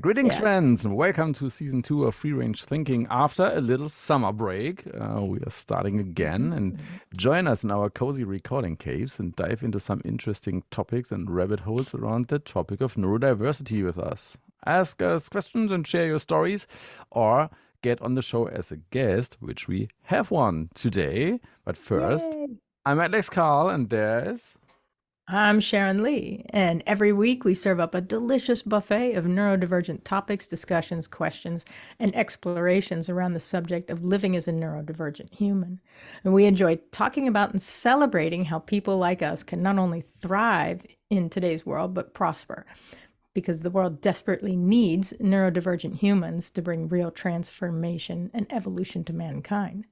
Greetings, Yeah. friends, and welcome to season 2 of Free Range Thinking. After a little summer break, we are starting again. And Mhm. join us in our cozy recording caves and dive into some interesting topics and rabbit holes around the topic of neurodiversity with us. Ask us questions and share your stories, or get on the show as a guest, which we have one today. But first, Yay. I'm Alex Carl, and there's. I'm Sharon Lee, and every week we serve up a delicious buffet of neurodivergent topics, discussions, questions, and explorations around the subject of living as a neurodivergent human. And we enjoy talking about and celebrating how people like us can not only thrive in today's world, but prosper, because the world desperately needs neurodivergent humans to bring real transformation and evolution to mankind.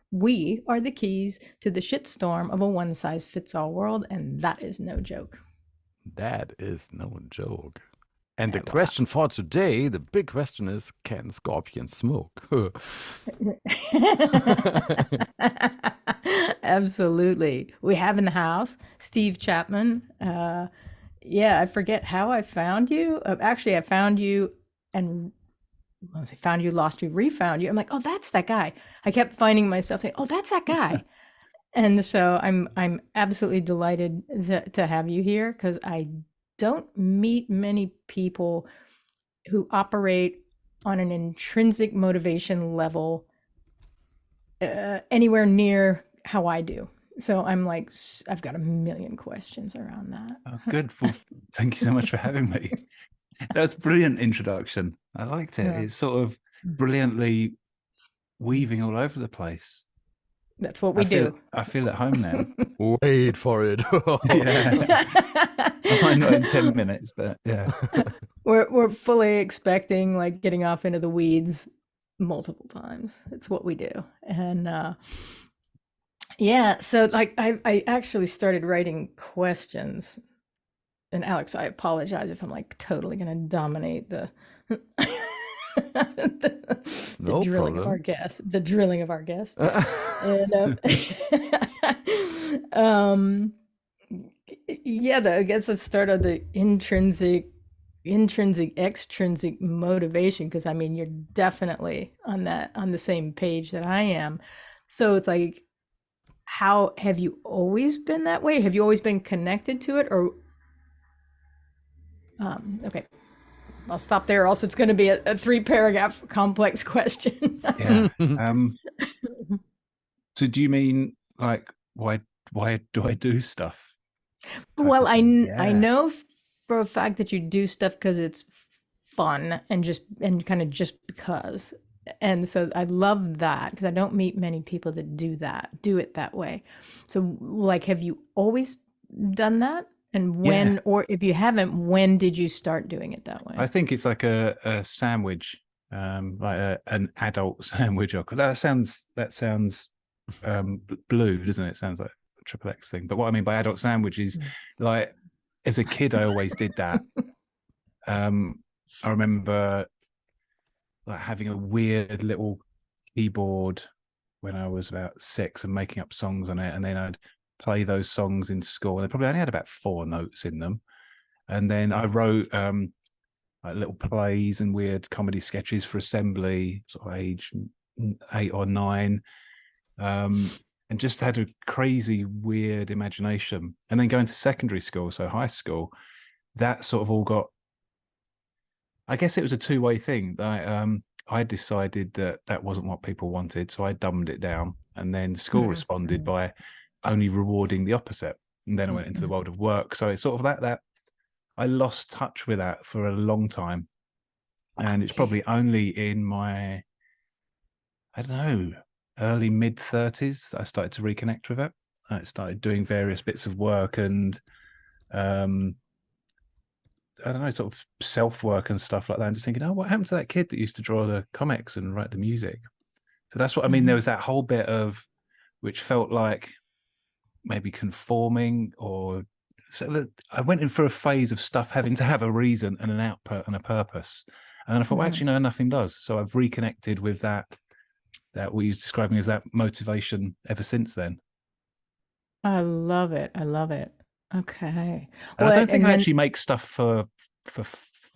We are the keys to the shitstorm of a one-size-fits-all world, and that is no joke. That is no joke. And the Wow. question for today, the big question is, can scorpions smoke? Absolutely. We have in the house Steve Chapman. Yeah, I forget how I found you. Actually, I found you and I was like, found you, lost you, refound you. I'm like, oh, that's that guy. I kept finding myself saying, oh, that's that guy. And so I'm absolutely delighted to have you here because I don't meet many people who operate on an intrinsic motivation level anywhere near how I do. So I'm like, I've got a million questions around that. Oh, good. Well, thank you so much for having me. That was a brilliant introduction. I liked it. Yeah. It's sort of brilliantly weaving all over the place. That's what we do. I feel at home now. Wait for it. Yeah. I might not in 10 minutes, but yeah. We're fully expecting like getting off into the weeds multiple times. It's what we do. And yeah, so like I actually started writing questions. And Alex, I apologize if I'm like totally gonna dominate the No drilling of our problem. guests, the drilling of our guests. And um yeah, I guess let's start on the extrinsic motivation, because I mean you're definitely on the same page that I am. So it's like, how have you always been that way? Have you always been connected to it, or okay, I'll stop there. Or else it's going to be a 3-paragraph complex question. Yeah. So do you mean like why do I do stuff? Well, I Yeah. know for a fact that you do stuff because it's fun and kind of just because. And so I love that because I don't meet many people that do it that way. So like, have you always done that? And when, Yeah. or if you haven't, when did you start doing it that way? I think it's like a sandwich, like an adult sandwich. That sounds blue, doesn't it? It sounds like a triple X thing. But what I mean by adult sandwich is like, as a kid, I always did that. I remember like having a weird little keyboard when I was about 6 and making up songs on it, and then I'd play those songs in school. And they probably only had about 4 notes in them. And then I wrote like little plays and weird comedy sketches for assembly, sort of age 8 or 9. And just had a crazy, weird imagination. And then going to secondary school, so high school, that sort of all got, I guess it was a two-way thing. I decided that wasn't what people wanted, so I dumbed it down. And then school responded by only rewarding the opposite. And then I went into the world of work. So it's sort of that I lost touch with that for a long time. And it's probably only in my, I don't know, early mid-30s I started to reconnect with it. I started doing various bits of work and I don't know, sort of self-work and stuff like that, and just thinking, oh, what happened to that kid that used to draw the comics and write the music? So that's what I mean. There was that whole bit of which felt like maybe conforming, or so I went in for a phase of stuff having to have a reason and an output and a purpose. And then I thought, well, actually, no, nothing does. So I've reconnected with that what you're describing as that motivation ever since then. I love it. I love it. Okay. And Well, I don't think and I then actually make stuff for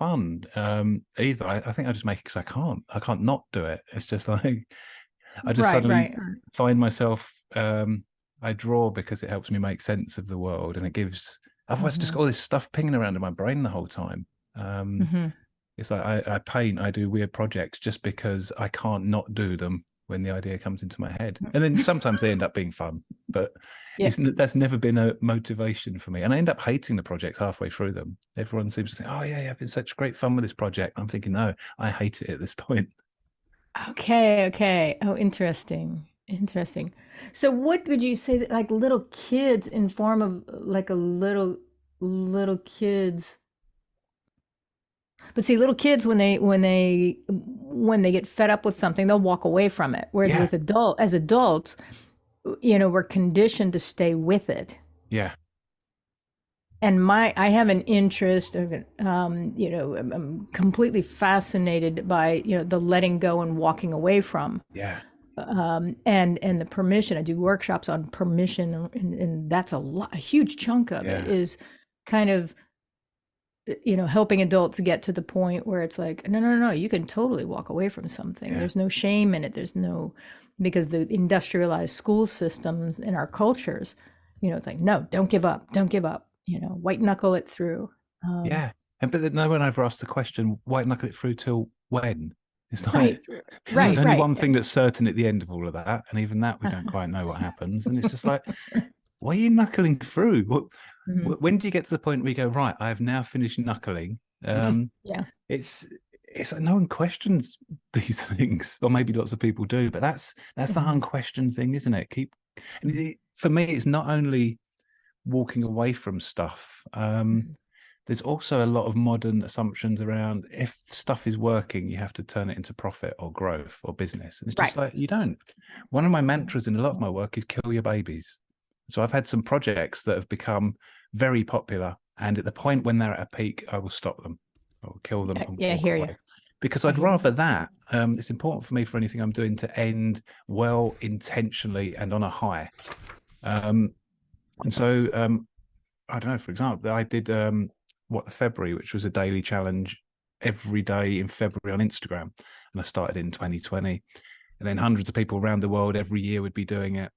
fun either. I think I just make it because I can't not do it. It's just like I just suddenly find myself I draw because it helps me make sense of the world, and it gives, otherwise just got all this stuff pinging around in my brain the whole time. It's like I paint, I do weird projects just because I can't not do them when the idea comes into my head. And then sometimes they end up being fun, but that's never been a motivation for me. And I end up hating the projects halfway through them. Everyone seems to think, oh yeah, you're having such great fun with this project. I'm thinking, no, I hate it at this point. Okay. Oh, interesting. So what would you say that like little kids in form of like a little kids, but see, little kids when they get fed up with something, they'll walk away from it. Whereas with adults, we're conditioned to stay with it. Yeah. And I have an interest of I'm completely fascinated by the letting go and walking away from. Yeah. And the permission. I do workshops on permission, and that's a huge chunk of it is kind of helping adults get to the point where it's like, no, you can totally walk away from something. There's no shame in it. Because the industrialized school systems in our cultures, it's like, no, don't give up, white knuckle it through. But no one ever asked the question, white knuckle it through till when? It's like there's only one thing that's certain at the end of all of that, and even that we don't quite know what happens. And it's just like, why are you knuckling through? When do you get to the point where you go, right, I have now finished knuckling? It's like no one questions these things, or maybe lots of people do, but that's the unquestioned thing, isn't it? For me, it's not only walking away from stuff. There's also a lot of modern assumptions around if stuff is working, you have to turn it into profit or growth or business. And it's just like, you don't. One of my mantras in a lot of my work is kill your babies. So I've had some projects that have become very popular, and at the point when they're at a peak, I will stop them or kill them. And I hear you. Because I'd rather that. It's important for me for anything I'm doing to end well, intentionally, and on a high. And so I don't know, for example, I did February, which was a daily challenge every day in February on Instagram. And I started in 2020. And then hundreds of people around the world every year would be doing it.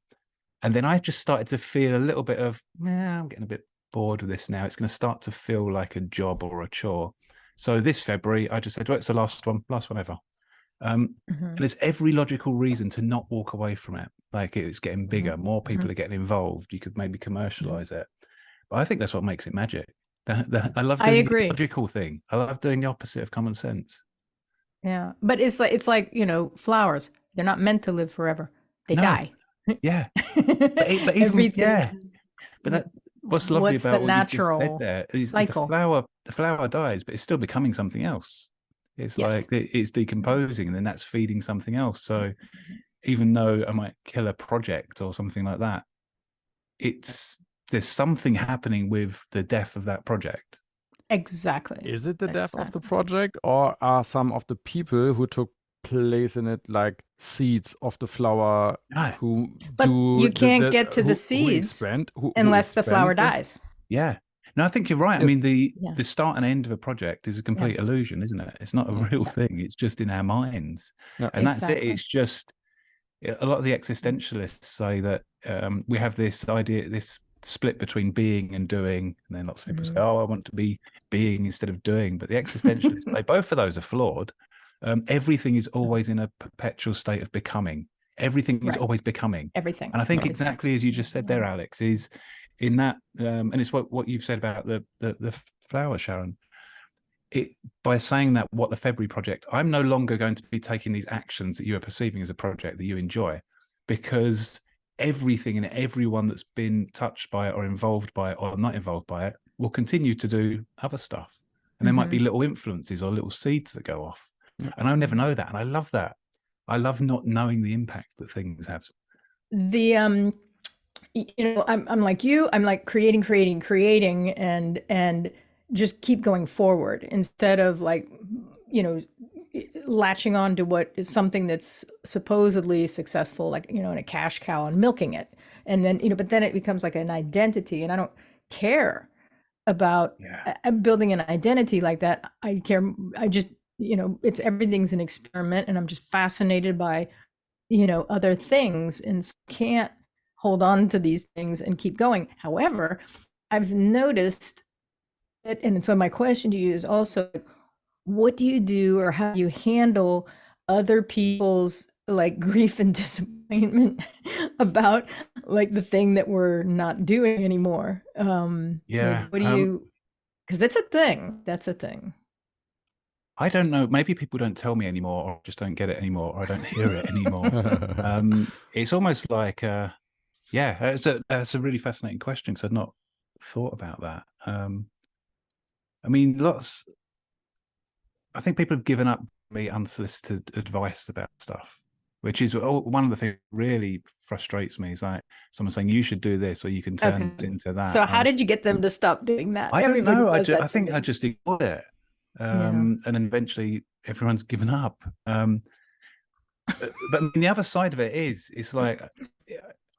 And then I just started to feel a little bit of, I'm getting a bit bored with this now. It's going to start to feel like a job or a chore. So this February, I just said, well, it's the last one ever. And there's every logical reason to not walk away from it. Like it's getting bigger, more people are getting involved. You could maybe commercialize it. But I think that's what makes it magic. I love doing the logical thing. I love doing the opposite of common sense. Yeah, but it's like flowers. They're not meant to live forever. They die. Yeah, but even everything. But what's lovely about what natural you just said there is cycle. The flower dies, but it's still becoming something else. It's like it's decomposing, and then that's feeding something else. So even though I might kill a project or something like that, there's something happening with the death of that project. Exactly. Is it the death of the project, or are some of the people who took place in it like seeds of the flower but you can't get to the seeds unless the flower dies? No, I think you're right. I mean, the start and end of a project is a complete illusion, isn't it? It's not a real thing. It's just in our minds. And that's it. It's just a lot of the existentialists say that we have this idea, this split between being and doing, and then lots of people say, I want to be being instead of doing. But the existentialists say both of those are flawed. Everything is always in a perpetual state of becoming. Everything is always becoming. Everything. And I think exactly as you just said there, Alex, is in that, and it's what you've said about the flower, Sharon. By saying that, what the February project, I'm no longer going to be taking these actions that you are perceiving as a project that you enjoy, because everything and everyone that's been touched by it or involved by it or not involved by it will continue to do other stuff. And there might be little influences or little seeds that go off. And I'll never know that. And I love that. I love not knowing the impact that things have. I'm like you. I'm like creating, and just keep going forward instead of like, latching on to what is something that's supposedly successful, like, in a cash cow and milking it. And then, but then it becomes like an identity, and I don't care about Yeah. building an identity like that. I care. I just, it's everything's an experiment, and I'm just fascinated by, other things, and can't hold on to these things and keep going. However, I've noticed it, and so my question to you is also, what do you do, or how do you handle other people's like grief and disappointment about like the thing that we're not doing anymore? Yeah. What do you, because it's a thing. That's a thing. I don't know. Maybe people don't tell me anymore, or just don't get it anymore, or I don't hear it anymore. It's almost like, yeah, that's a really fascinating question, because I've not thought about that. I mean, I think people have given up me unsolicited advice about stuff, which is one of the things that really frustrates me. Is like someone saying you should do this, or you can turn Okay. it into that. So how did you get them to stop doing that? I don't Everybody know. does that I to think me. I just ignored it, Yeah. and then eventually everyone's given up. But the other side of it is, it's like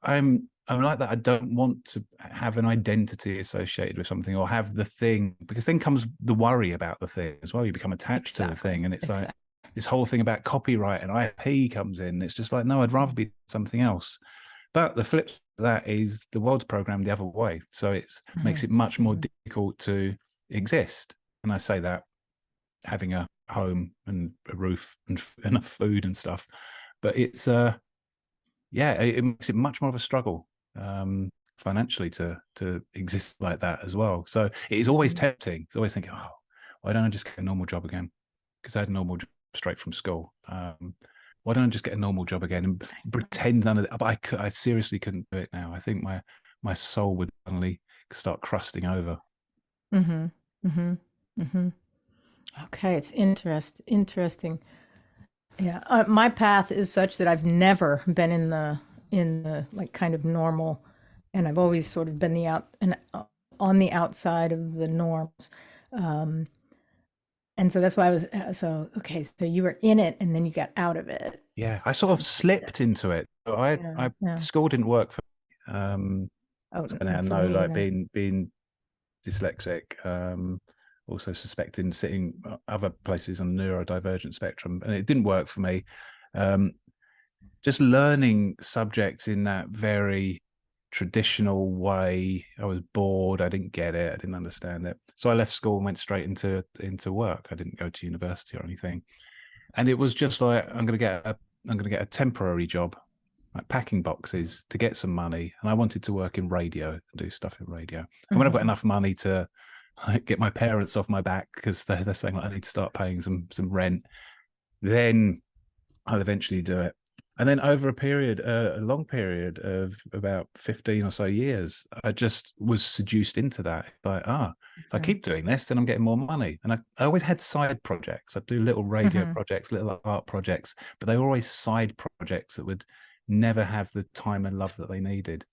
I'm like that. I don't want to have an identity associated with something, or have the thing, because then comes the worry about the thing as well. You become attached to the thing, and it's like this whole thing about copyright and IP comes in. It's just like, no, I'd rather be something else. But the flip of that is the world's programmed the other way, so it makes it much more difficult to exist. And I say that having a home and a roof and enough food and stuff, but it's yeah, it makes it much more of a struggle financially to exist like that as well. So it is always tempting. It's always thinking, oh, why don't I just get a normal job again? Because I had a normal job straight from school. Why don't I just get a normal job again and pretend none of it? But I seriously couldn't do it now. I think my soul would suddenly start crusting over. Okay, it's interesting. Yeah, my path is such that I've never been in the like kind of normal, and I've always sort of been on the outside of the norms. Um, and so that's why I was so okay. So you were in it, and then you got out of it. Yeah, I sort of slipped into it. School didn't work for me. Oh, And I for know, me like either. being dyslexic, also suspecting sitting other places on the neurodivergent spectrum, and it didn't work for me. Just learning subjects in that very traditional way, I was bored. I didn't get it. I didn't understand it. So I left school and went straight into work. I didn't go to university or anything. And it was just like, I'm going to get a temporary job, like packing boxes, to get some money. And I wanted to work in radio and do stuff in radio. And when I've got enough money to get my parents off my back, because they're saying, like, I need to start paying some rent, then I'll eventually do it. And then over a long period of about 15 or so years, I just was seduced into that. Like, if I keep doing this, then I'm getting more money. And I always had side projects. I'd do little radio projects, little art projects, but they were always side projects that would never have the time and love that they needed.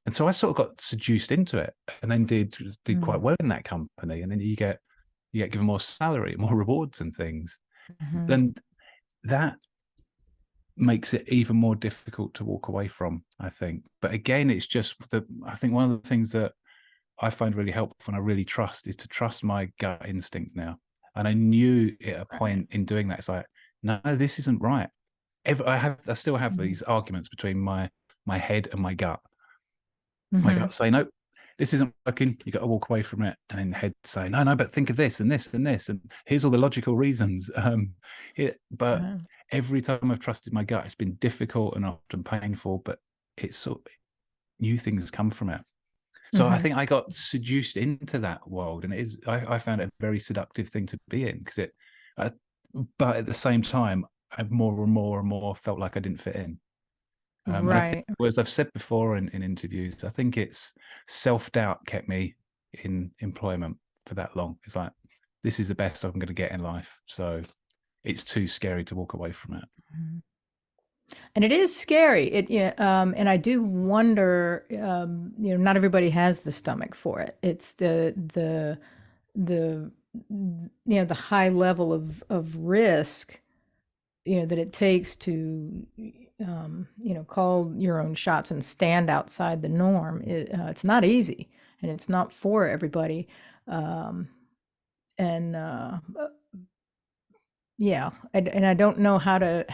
And so I sort of got seduced into it, and then did quite well in that company. And then you get given more salary, more rewards and things. Then that makes it even more difficult to walk away from, I think. But again, it's just I think one of the things that I find really helpful and I really trust is to trust my gut instinct now. And I knew at a point in doing that, it's like, no, this isn't right. I still have these arguments between my head and my gut. My gut say, no, this isn't working. You got to walk away from it. And then the head say, no, but think of this and this and this, and here's all the logical reasons. But every time I've trusted my gut, it's been difficult and often painful, but it's sort of new things come from it. So I think I got seduced into that world, and I found it a very seductive thing to be in, because but at the same time, I've more and more felt like I didn't fit in. And I think, as I've said before in interviews, I think it's self-doubt kept me in employment for that long. It's like, this is the best I'm going to get in life, so it's too scary to walk away from it. And it is scary. And I do wonder. Not everybody has the stomach for it. It's the high level of risk, that it takes to, call your own shots and stand outside the norm. It's not easy. and it's not for everybody. And yeah, and I don't know how to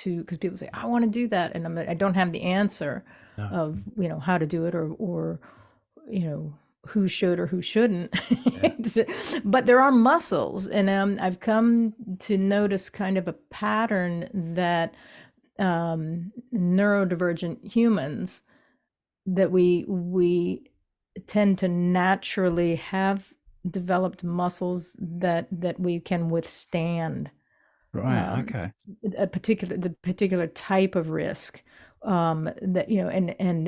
because people say I want to do that, and I don't have the answer No. of how to do it, or who should or who shouldn't. Yeah. But there are muscles, and I've come to notice kind of a pattern that neurodivergent humans, that we tend to naturally have developed muscles that we can withstand Right. Okay. the particular type of risk, that and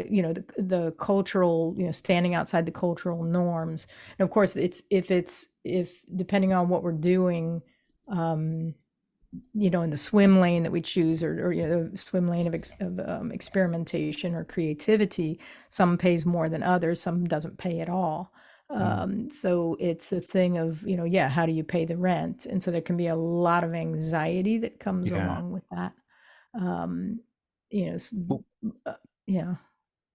the cultural, standing outside the cultural norms. And of course, if depending on what we're doing, in the swim lane that we choose, or swim lane of experimentation or creativity, some pays more than others, some doesn't pay at all. So it's a thing of, how do you pay the rent? And so there can be a lot of anxiety that comes Yeah. along with that. Well, Yeah.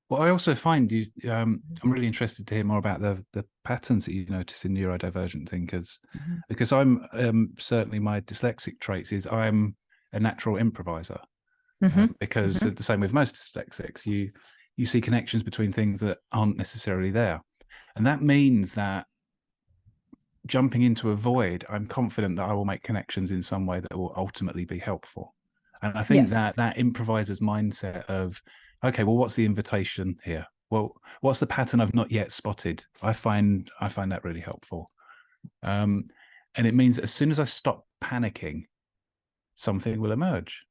Well, I also find I'm really interested to hear more about the patterns that you notice in neurodivergent thinkers, because I'm certainly, my dyslexic traits is I'm a natural improviser, because the same with most dyslexics, you see connections between things that aren't necessarily there, and that means that jumping into a void, I'm confident that I will make connections in some way that will ultimately be helpful. And I think Yes. that improviser's mindset of, okay, well, what's the invitation here? Well, what's the pattern I've not yet spotted? I find that really helpful. And it means that as soon as I stop panicking, something will emerge.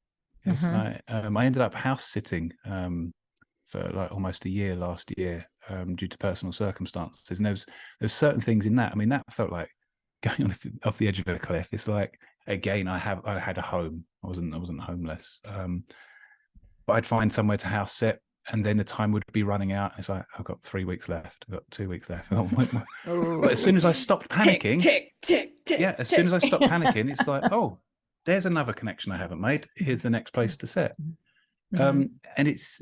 It's like, I ended up house sitting for like almost a year last year, due to personal circumstances, and there's certain things in that. I mean, that felt like going off the edge of a cliff. It's like, again, I had a home. I wasn't homeless, but I'd find somewhere to house sit, and then the time would be running out. It's like, I've got 3 weeks left. I've got 2 weeks left. But as soon as I stopped panicking, tick, yeah, as soon as I stopped panicking, it's like, oh, there's another connection I haven't made. Here's the next place to sit. And it's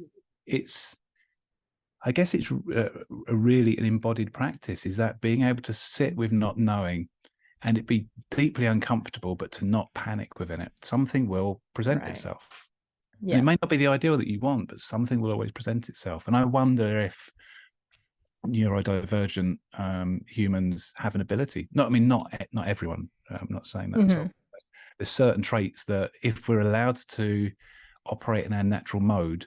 I guess it's a really an embodied practice, is that being able to sit with not knowing, and it be deeply uncomfortable, but to not panic within it. Something will present itself. Yeah. And it may not be the ideal that you want, but something will always present itself. And I wonder if neurodivergent humans have an ability. Not everyone. I'm not saying that at all. There's certain traits that, if we're allowed to operate in our natural mode,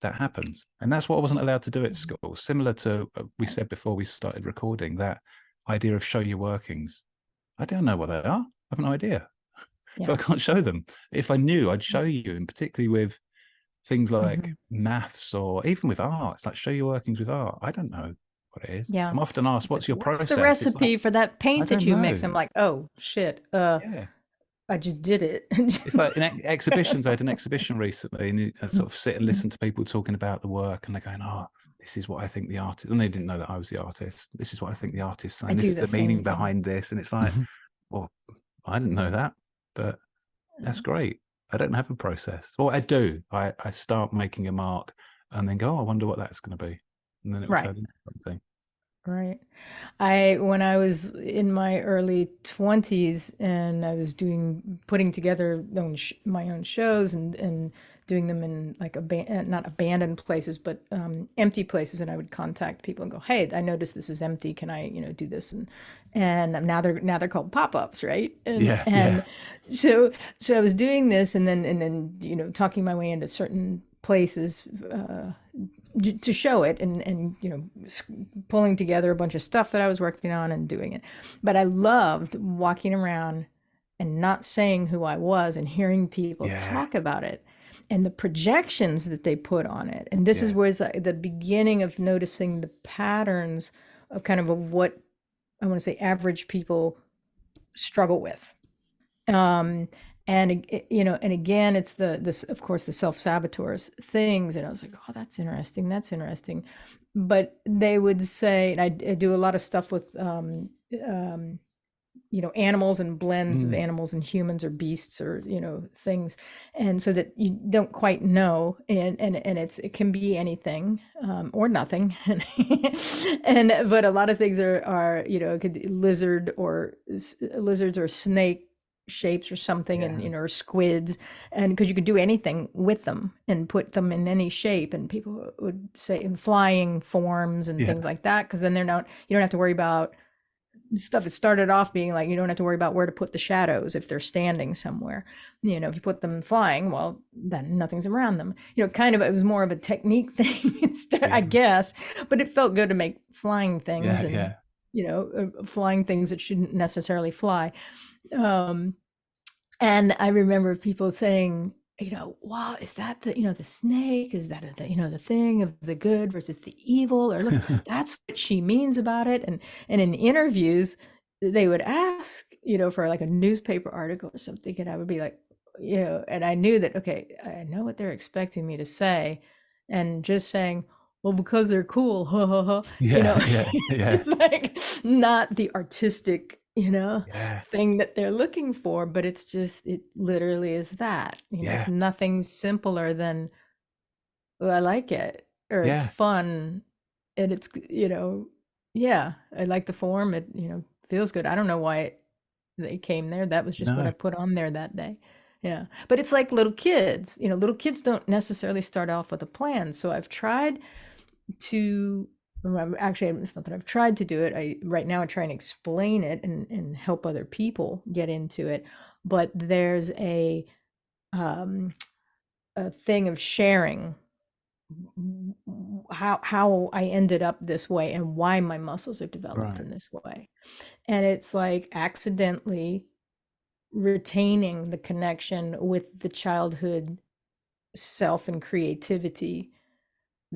that happens. And that's what I wasn't allowed to do at school. Similar to we said before we started recording, that idea of show your workings. I don't know what they are. I have no idea. So I can't show them. If I knew, I'd show you, and particularly with things like maths, or even with art. It's like, show your workings with art. I don't know what it is. Yeah. I'm often asked, what's your process? What's the recipe for that paint that you mix? I'm like, oh shit. Yeah. I just did it. It's like in exhibitions. I had an exhibition recently, and I sort of sit and listen to people talking about the work, and they're going, oh, this is what I think the artist, and they didn't know that I was the artist. This is what I think the artist is saying. This is the meaning behind this. And it's like, well, I didn't know that, but that's great. I don't have a process. Well, I do. I start making a mark and then go, oh, I wonder what that's going to be. And then it will turn into something. Right. When I was in my early 20s, and I was putting together my own shows, and doing them in like not abandoned places, but empty places. And I would contact people and go, hey, I noticed this is empty. Can I, do this? And now they're called pop-ups, right? And so I was doing this, and then talking my way into certain places to show it, and pulling together a bunch of stuff that I was working on and doing it. But I loved walking around and not saying who I was, and hearing people talk about it and the projections that they put on it. And this is where the beginning of noticing the patterns of kind of what I want to say average people struggle with. And again, it's this, of course, the self-saboteurs things. And I was like, oh, that's interesting. But they would say, and I do a lot of stuff with animals and blends of animals and humans or beasts or, things. And so that you don't quite know. And it can be anything, or nothing. But a lot of things are, it could be lizards or snake shapes or something, and or squids, and because you could do anything with them and put them in any shape, and people would say in flying forms and things like that, because then you don't have to worry about stuff. It started off being like, you don't have to worry about where to put the shadows if they're standing somewhere. If you put them flying, well, then nothing's around them. Kind of, it was more of a technique thing instead, I guess, but it felt good to make flying things flying things that shouldn't necessarily fly. And I remember people saying, wow, is that the snake? Is that the thing of the good versus the evil? Or look, that's what she means about it. And in interviews, they would ask, for like a newspaper article or something, and I would be like, and I knew that, okay, I know what they're expecting me to say, and just saying, well, because they're cool, ha ha ha. It's like not the artistic thing that they're looking for, but it literally is that. It's nothing simpler than, I like it, or it's fun, and it's I like the form. It feels good. I don't know why they came there. That was just what I put on there that day. Yeah, but it's like little kids. Little kids don't necessarily start off with a plan. So I've tried to, actually, it's not that I've tried to do it. Right now I try and explain it and help other people get into it. But there's a thing of sharing how I ended up this way and why my muscles are developed in this way. And it's like accidentally retaining the connection with the childhood self and creativity.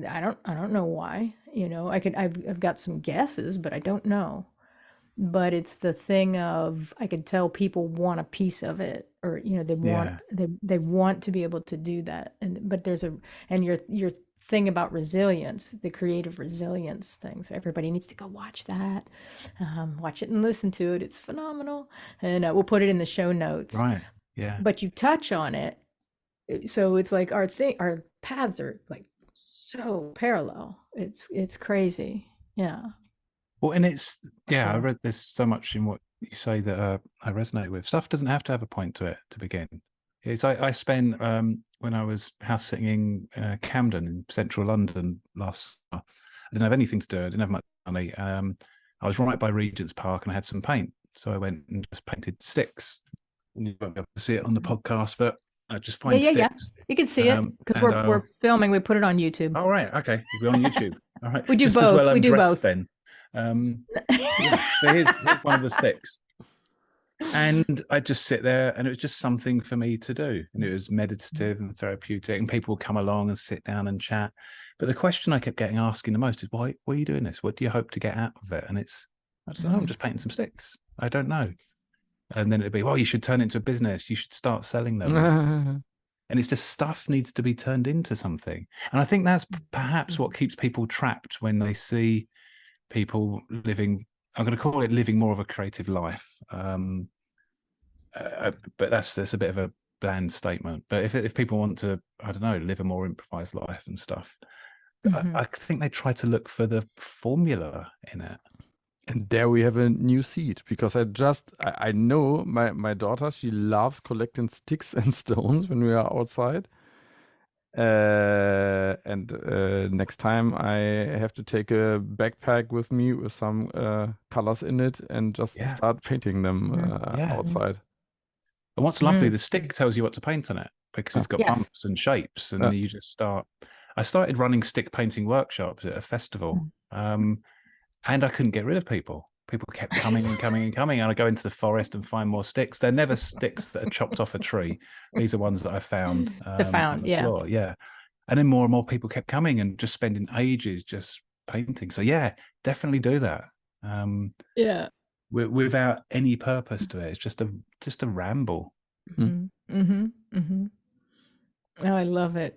I don't know why, I've got some guesses, but I don't know. But it's the thing of, I could tell people want a piece of it, or, they want to be able to do that. But your thing about resilience, the creative resilience thing. So everybody needs to go watch that, watch it and listen to it. It's phenomenal. And we'll put it in the show notes. Right. Yeah. But you touch on it. So it's like our paths are like so parallel. It's crazy. Yeah. Well, and I read this so much in what you say that I resonate with. Stuff doesn't have to have a point to it to begin. I spent when I was house sitting in Camden in central London last summer. I didn't have anything to do. I didn't have much money. I was right by Regent's Park and I had some paint, so I went and just painted sticks. And you won't be able to see it on the podcast, but I just find sticks. Yeah. You can see it because we're filming. We put it on YouTube. Oh, right. Okay, we'll be on YouTube. All right. We do just both. As well we do both. Then. So here's one of the sticks, and I just sit there, and it was just something for me to do, and it was meditative and therapeutic, and people would come along and sit down and chat. But the question I kept asking the most is, why are you doing this? What do you hope to get out of it? And it's, I don't know, I'm just painting some sticks. I don't know. And then it'd be, well, you should turn it into a business. You should start selling them. And it's just stuff needs to be turned into something. And I think that's perhaps what keeps people trapped when they see people living, I'm going to call it living more of a creative life. But that's a bit of a bland statement. But if people want to, I don't know, live a more improvised life and stuff, I think they try to look for the formula in it. And there we have a new seed, because I know my daughter, she loves collecting sticks and stones when we are outside. And next time I have to take a backpack with me with some colors in it and just start painting them outside. And what's lovely, the stick tells you what to paint on it, because it's got bumps and shapes, and you just start. I started running stick painting workshops at a festival, and I couldn't get rid of people. People kept coming and coming and coming, and I go into the forest and find more sticks. They're never sticks that are chopped off a tree. These are ones that I found on the floor. Yeah. And then more and more people kept coming and just spending ages just painting. So yeah, definitely do that. Without any purpose to it. It's just a ramble. Oh, I love it.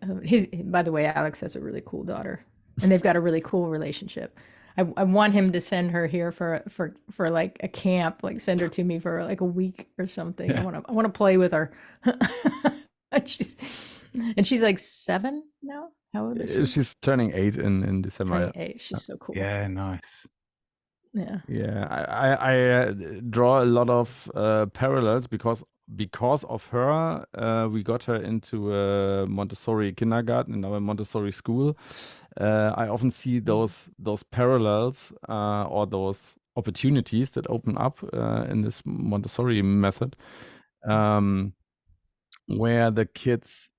By the way, Alex has a really cool daughter, and they've got a really cool relationship. I want him to send her here for like a camp, like send her to me for like a week or something. Yeah. I want to play with her. she's, and she's like 7 now. How old is she? She's turning 8 in December. Turning 8. She's so cool. Yeah, nice. Yeah. Yeah, I draw a lot of parallels because of her. We got her into a Montessori kindergarten in our Montessori school. I often see those parallels or those opportunities that open up in this Montessori method, where the kids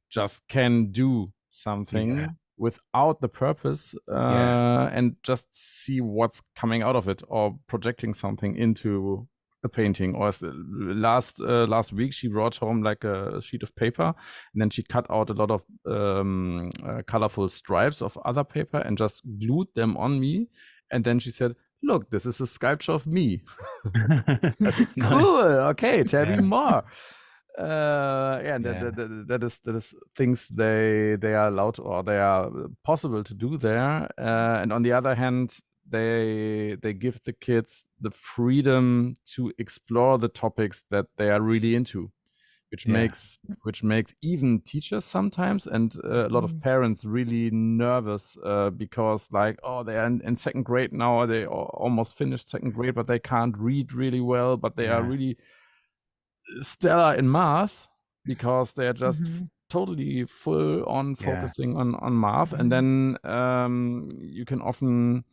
just can do something without the purpose and just see what's coming out of it, or projecting something into a painting. Or last week she brought home like a sheet of paper, and then she cut out a lot of colorful stripes of other paper and just glued them on me, and then she said, "Look, this is a sculpture of me." Cool. Okay, tell me more. That is things they are allowed, or they are possible to do there. And on the other hand, they give the kids the freedom to explore the topics that they are really into, which makes even teachers sometimes and a lot of parents really nervous because like, oh, they are in second grade now, or they almost finished second grade, but they can't read really well, but they are really stellar in math because they're just totally full on focusing on math. And then you can often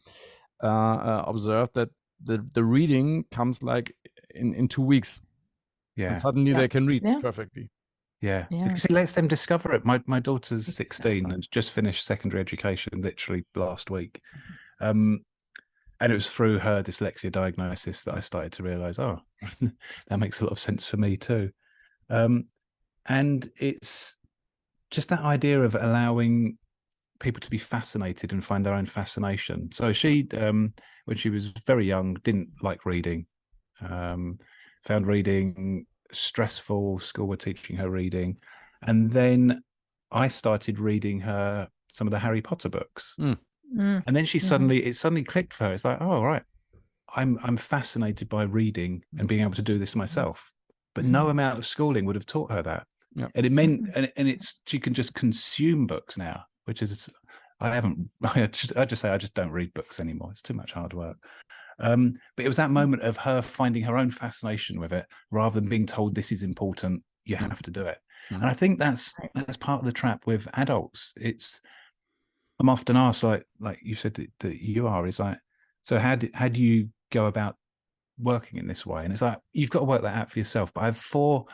observe that the reading comes like in 2 weeks. And suddenly they can read perfectly. Yeah, because it lets them discover it. My daughter's 16 and just finished secondary education literally last week. And it was through her dyslexia diagnosis that I started to realize, oh, that makes a lot of sense for me too. And it's just that idea of allowing people to be fascinated and find their own fascination. So she, when she was very young, didn't like reading, found reading stressful. School were teaching her reading. And then I started reading her some of the Harry Potter books. And then she it suddenly clicked for her. It's like, oh, right, I'm fascinated by reading and being able to do this myself. But no amount of schooling would have taught her that. And it meant, and it's, she can just consume books now, which is, I just say I just don't read books anymore. It's too much hard work. But it was that moment of her finding her own fascination with it, rather than being told this is important, you have to do it. And I think that's part of the trap with adults. I'm often asked, like you said that you are, is like, so how do you go about working in this way? And it's like, you've got to work that out for yourself. But I have four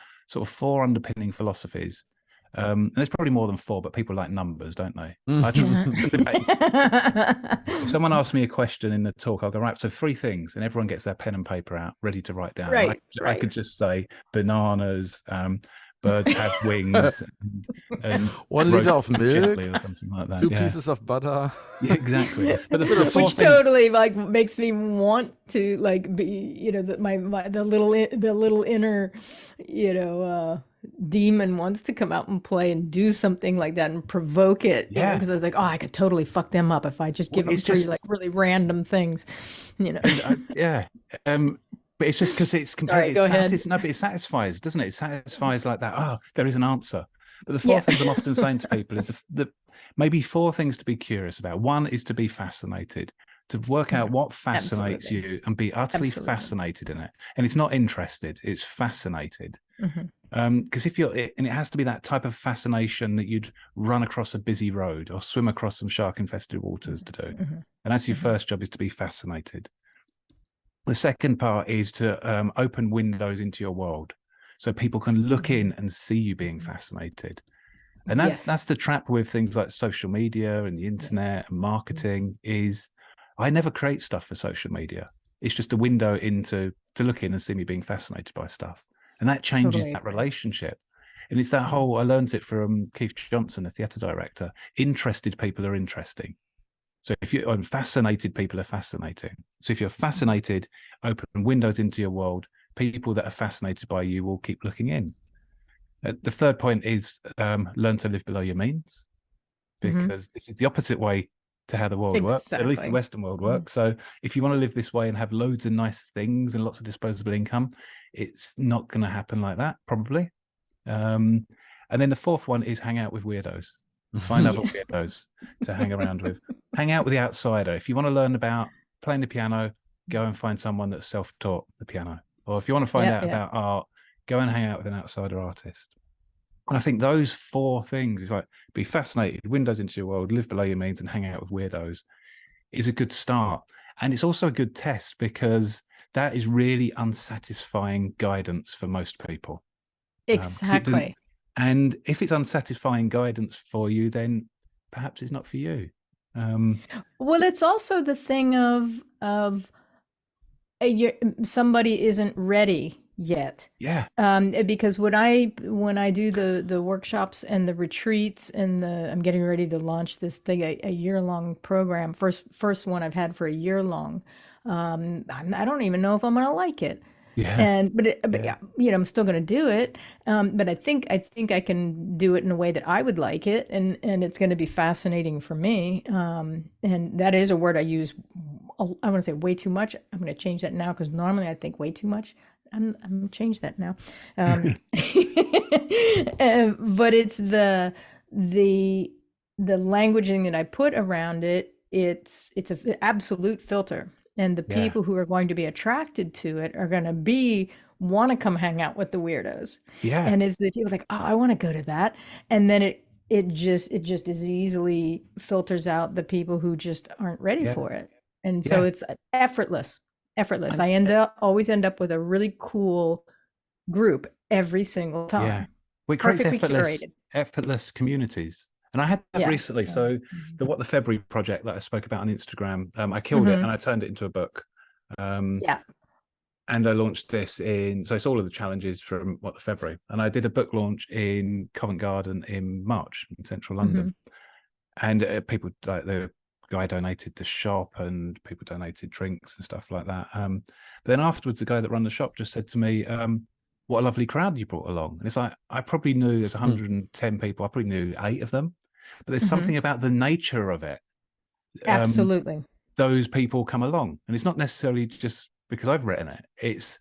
underpinning philosophies. And there's probably more than 4, but people like numbers, don't they? If someone asks me a question in the talk, I'll go, right, so 3 things, and everyone gets their pen and paper out, ready to write down. I could just say bananas, birds have wings, and 1 liter of milk, or something like that. 2 pieces of butter. Yeah, exactly. But the which totally like makes me want to like be, you know, the little inner, you know, demon wants to come out and play and do something like that and provoke it. Yeah, because I was like, oh, I could totally fuck them up if I just give them 3 like really random things, you know. But it's just because it's completely but it satisfies, doesn't it? It satisfies like that. Oh, there is an answer. But the 4 things I'm often saying to people is the maybe 4 things to be curious about. 1 is to be fascinated, to work out what fascinates you and be utterly fascinated in it. And it's not interested, it's fascinated. Because if you're, and it has to be that type of fascination that you'd run across a busy road or swim across some shark-infested waters to do. And that's your first job, is to be fascinated. The second part is to open windows into your world, so people can look in and see you being fascinated. And that's the trap with things like social media and the internet and marketing. Is I never create stuff for social media. It's just a window into to look in and see me being fascinated by stuff, and that changes that relationship. And it's that whole, I learned it from Keith Johnson, a theatre director. Interested people are interesting. So if you're fascinated, people are fascinating. So if you're fascinated, open windows into your world. People that are fascinated by you will keep looking in. The third point is learn to live below your means, because this is the opposite way to how the world works, at least the Exactly. Western world works. So if you want to live this way and have loads of nice things and lots of disposable income, it's not going to happen like that, probably. And then the fourth one is hang out with weirdos. Find other weirdos to hang around with. Hang out with the outsider. If you want to learn about playing the piano, go and find someone that's self-taught the piano. Or if you want to find out about art, go and hang out with an outsider artist. And I think those four things is like be fascinated, windows into your world, live below your means, and hang out with weirdos is a good start. And it's also a good test because that is really unsatisfying guidance for most people. Exactly. And if it's unsatisfying guidance for you, then perhaps it's not for you. Well, it's also the thing of somebody isn't ready yet. Yeah. Because when I do the workshops and the retreats and I'm getting ready to launch this thing, a year-long program, first one I've had for a year long. I don't even know if I'm gonna like it. Yeah. But you know, I'm still going to do it. But I think I can do it in a way that I would like it, and it's going to be fascinating for me. And that is a word I use. I want to say way too much. I'm going to change that now because normally I think way too much. I'm going to change that now. But it's the languaging that I put around it. It's an absolute filter. And the people who are going to be attracted to it are going to want to come hang out with the weirdos. Yeah. And it's the people like, oh, I want to go to that. And then it just as easily filters out the people who just aren't ready for it. And so it's effortless. I always end up with a really cool group every single time. Yeah. Well, it creates effortless communities. And I had that recently. So the What the February project that I spoke about on Instagram, I killed it and I turned it into a book. And I launched this so it's all of the challenges from What the February. And I did a book launch in Covent Garden in March in central London. And people, like the guy donated the shop and people donated drinks and stuff like that. But then afterwards, the guy that ran the shop just said to me, what a lovely crowd you brought along. And it's like, I probably knew there's 110 people. I probably knew 8 of them, but there's something about the nature of it. Absolutely. Those people come along, and it's not necessarily just because I've written it. It's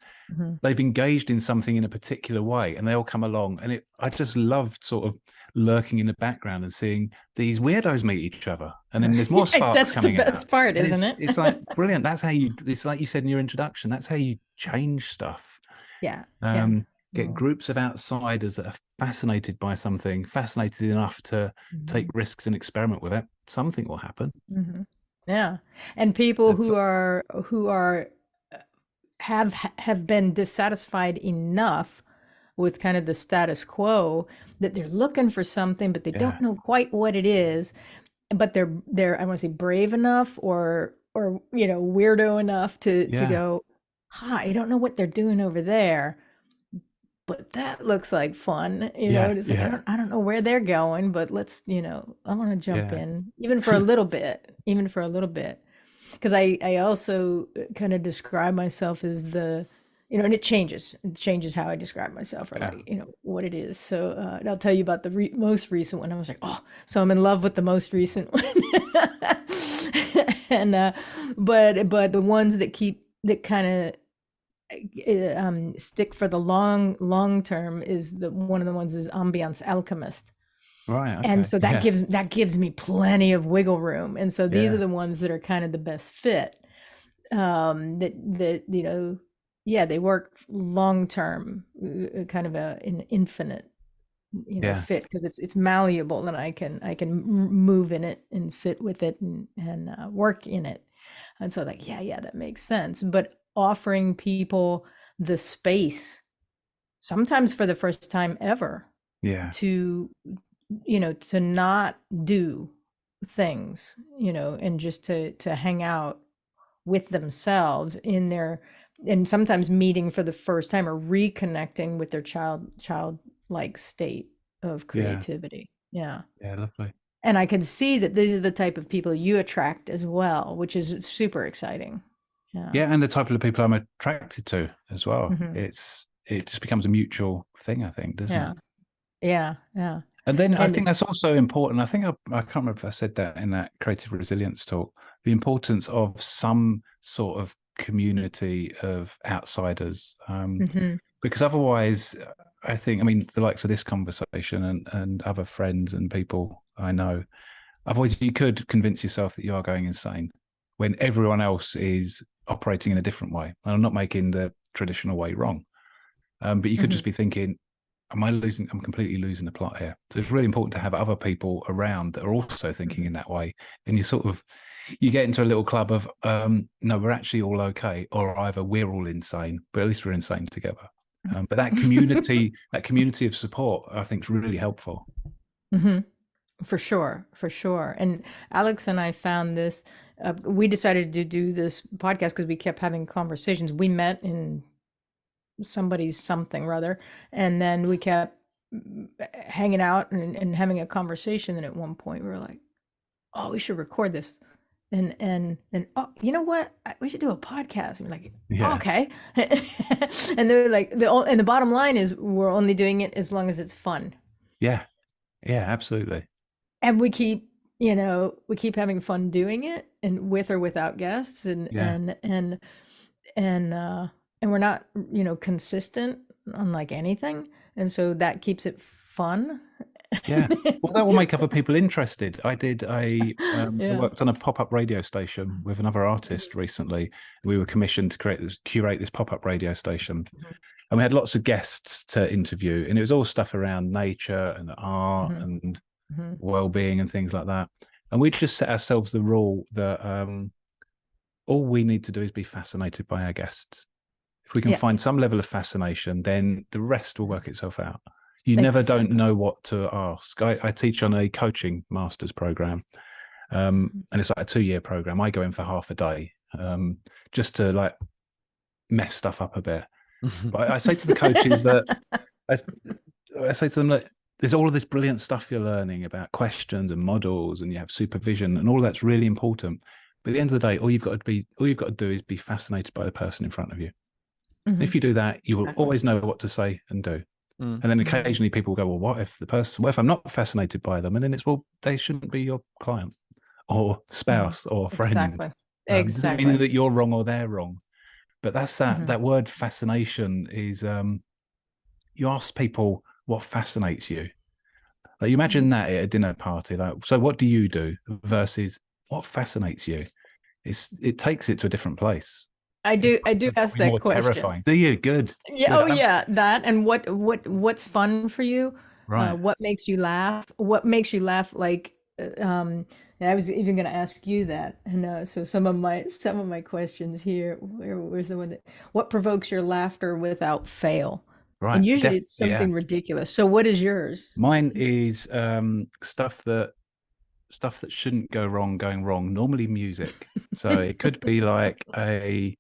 they've engaged in something in a particular way and they all come along. And I just loved sort of lurking in the background and seeing these weirdos meet each other. And then there's more sparks coming out. That's the best part, isn't it? It's like brilliant. That's how it's like you said in your introduction, that's how you change stuff. Get groups of outsiders that are fascinated by something, fascinated enough to take risks and experiment with it. Something will happen. And people who have been dissatisfied enough with kind of the status quo that they're looking for something, but they don't know quite what it is. But they're I want to say brave enough or weirdo enough to go, I don't know what they're doing over there, but that looks like fun. It's like, I don't know where they're going, but let's, I want to jump in even for a little bit, because I also kind of describe myself as and it changes how I describe myself, or what it is. So and I'll tell you about the most recent one. I was like, so I'm in love with the most recent one. And but the ones that kind of stick for the long term is one of the ones is Ambiance Alchemist. Right. Okay. And so that gives me plenty of wiggle room. And so these are the ones that are kind of the best fit. They work long term, kind of an infinite fit, because it's malleable and I can move in it and sit with it and work in it. And so that makes sense. But offering people the space, sometimes for the first time ever, to not do things, and just to hang out with themselves in their, and sometimes meeting for the first time or reconnecting with their childlike state of creativity. Yeah, lovely. And I can see that these are the type of people you attract as well, which is super exciting. And the type of people I'm attracted to as well. It just becomes a mutual thing, I think, doesn't it? Yeah. And then I And think that's also important. I think I can't remember if I said that in that creative resilience talk, the importance of some sort of community of outsiders. Mhm. Because otherwise, I think, I mean, the likes of this conversation and other friends and people I know, otherwise you could convince yourself that you are going insane when everyone else is operating in a different way. And I'm not making the traditional way wrong. But you could just be thinking, I'm completely losing the plot here. So it's really important to have other people around that are also thinking in that way. And you get into a little club of, no, we're actually all okay. Or either we're all insane, but at least we're insane together. But that community of support, I think is really helpful. Mhm. For sure, for sure. And Alex and I found this. We decided to do this podcast because we kept having conversations. We met in somebody's something or other, and then we kept hanging out and having a conversation. And at one point, we were like, "Oh, we should record this." And oh, you know what? We should do a podcast. And we're like, Yeah. okay. And they're like, and the bottom line is, we're only doing it as long as it's fun. Yeah. Yeah, absolutely. And we keep having fun doing it, and with or without guests, and Yeah. and we're not, consistent on like anything, and so that keeps it fun. Yeah. Well, that will make other people interested. I Yeah. worked on a pop-up radio station with another artist recently. We were commissioned to curate this pop-up radio station. And we had lots of guests to interview, and it was all stuff around nature and art and well-being and things like that. And we just set ourselves the rule that all we need to do is be fascinated by our guests. If we can find some level of fascination, then the rest will work itself out. You never don't know what to ask. I teach on a coaching master's program, and it's like a 2-year program. I go in for half a day, just to like mess stuff up a bit. But I say to the coaches that I say to them that there's all of this brilliant stuff you're learning about questions and models, and you have supervision, and all that's really important. But at the end of the day, all you've got to do is be fascinated by the person in front of you. If you do that, you will always know what to say and do. And then occasionally people go, well, what if I'm not fascinated by them? And then it's, well, they shouldn't be your client or spouse or friend. Exactly. Doesn't mean that you're wrong or they're wrong. But that's that word fascination is, you ask people what fascinates you. Like, you imagine that at a dinner party, like, so what do you do versus what fascinates you? It takes it to a different place. I do ask that more question. Terrifying. Do you? Good. Yeah. Good. Oh, yeah. That, and what's fun for you? Right. What makes you laugh? What makes you laugh? Like, and I was even going to ask you that. And so some of my questions here. Where's the one that? What provokes your laughter without fail? Right. And usually it's something ridiculous. So what is yours? Mine is stuff that shouldn't go wrong going wrong. Normally music. So it could be like a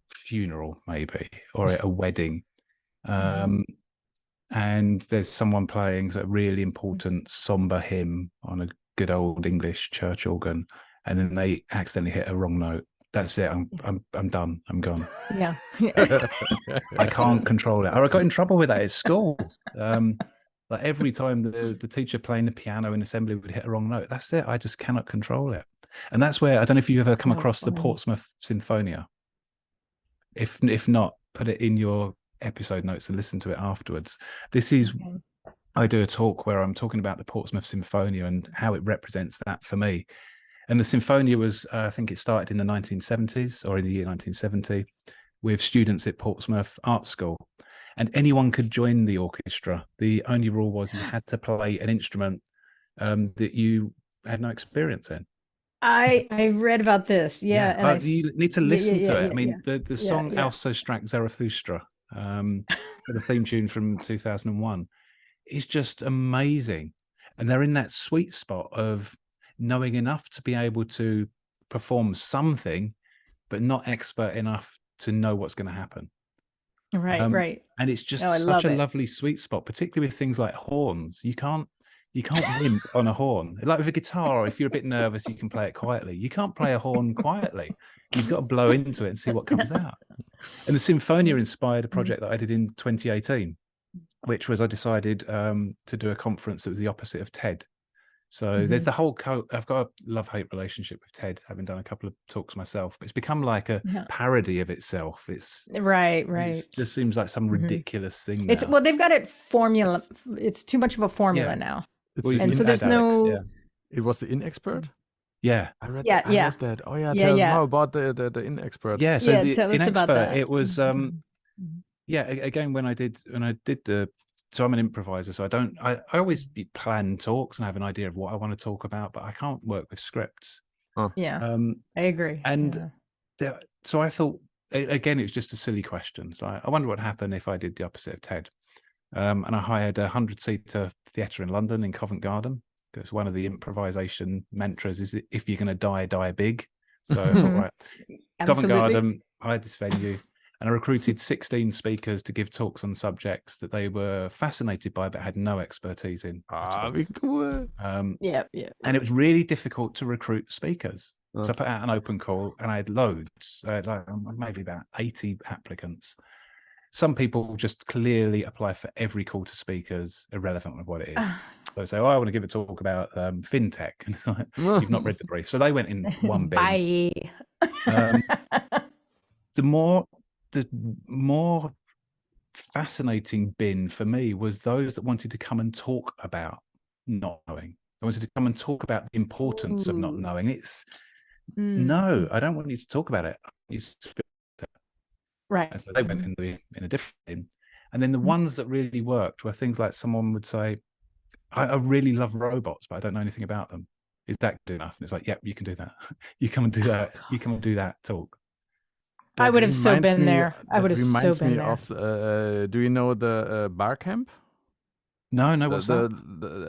funeral maybe, or a wedding, and there's someone playing a really important somber hymn on a good old English church organ, and then they accidentally hit a wrong note. That's it. I'm done. I'm gone. Yeah. I can't control it. I got in trouble with that at school. Like, every time the teacher playing the piano in assembly would hit a wrong note, that's it. I just cannot control it. And that's where, I don't know if you've ever come across the Portsmouth Sinfonia. If not, put it in your episode notes and listen to it afterwards. This is, I do a talk where I'm talking about the Portsmouth Sinfonia and how it represents that for me. And the Sinfonia was, I think it started in the 1970s, or in the year 1970, with students at Portsmouth Art School. And anyone could join the orchestra. The only rule was you had to play an instrument that you had no experience in. I read about this. Yeah. And you need to listen to it. I mean, yeah. the song Also Strack Zarathustra, so the theme tune from 2001, is just amazing. And they're in that sweet spot of knowing enough to be able to perform something, but not expert enough to know what's going to happen. Right. And it's just such a lovely sweet spot, particularly with things like horns. You can't You can't wimp on a horn. Like with a guitar, if you're a bit nervous, you can play it quietly. You can't play a horn quietly. You've got to blow into it and see what comes out. And the Symphonia inspired a project that I did in 2018, which was I decided to do a conference that was the opposite of TED. So there's the whole I've got a love-hate relationship with TED, having done a couple of talks myself, but it's become like a parody of itself. It's right. It just seems like some ridiculous thing now. Well, they've got it formula. It's too much of a formula now. And so there's no. It was the inexpert. Yeah, I read that. Oh yeah, tell us how about the inexpert. Yeah, so the tell us about that. It was again when I did so I'm an improviser, so I always plan talks and have an idea of what I want to talk about, but I can't work with scripts. I agree. And so I thought, again, it's just a silly question. So I wonder what would happen if I did the opposite of TED. And I hired a 100-seater theatre in London in Covent Garden, because one of the improvisation mantras is, if you're going to die, die big. So I thought, right, Covent Garden, I had this venue, and I recruited 16 speakers to give talks on subjects that they were fascinated by but had no expertise in. Cool. And it was really difficult to recruit speakers. So I put out an open call, and I had loads, like maybe about 80 applicants. Some people just clearly apply for every call to speakers, irrelevant of what it is. So they say, I want to give a talk about fintech. And it's like, you've not read the brief. So they went in one bin. Bye. The more fascinating bin for me was those that wanted to come and talk about not knowing. They wanted to come and talk about the importance of not knowing. It's no, I don't want you to talk about it. Right. And so they went in a different bin. And then the ones that really worked were things like someone would say, I really love robots, but I don't know anything about them. Is that good enough? And it's like, yep, you can do that. You come and do that. You come and do that talk. I would have so been there. I would have so been there. Of, do you know the bar camp? No, what's that?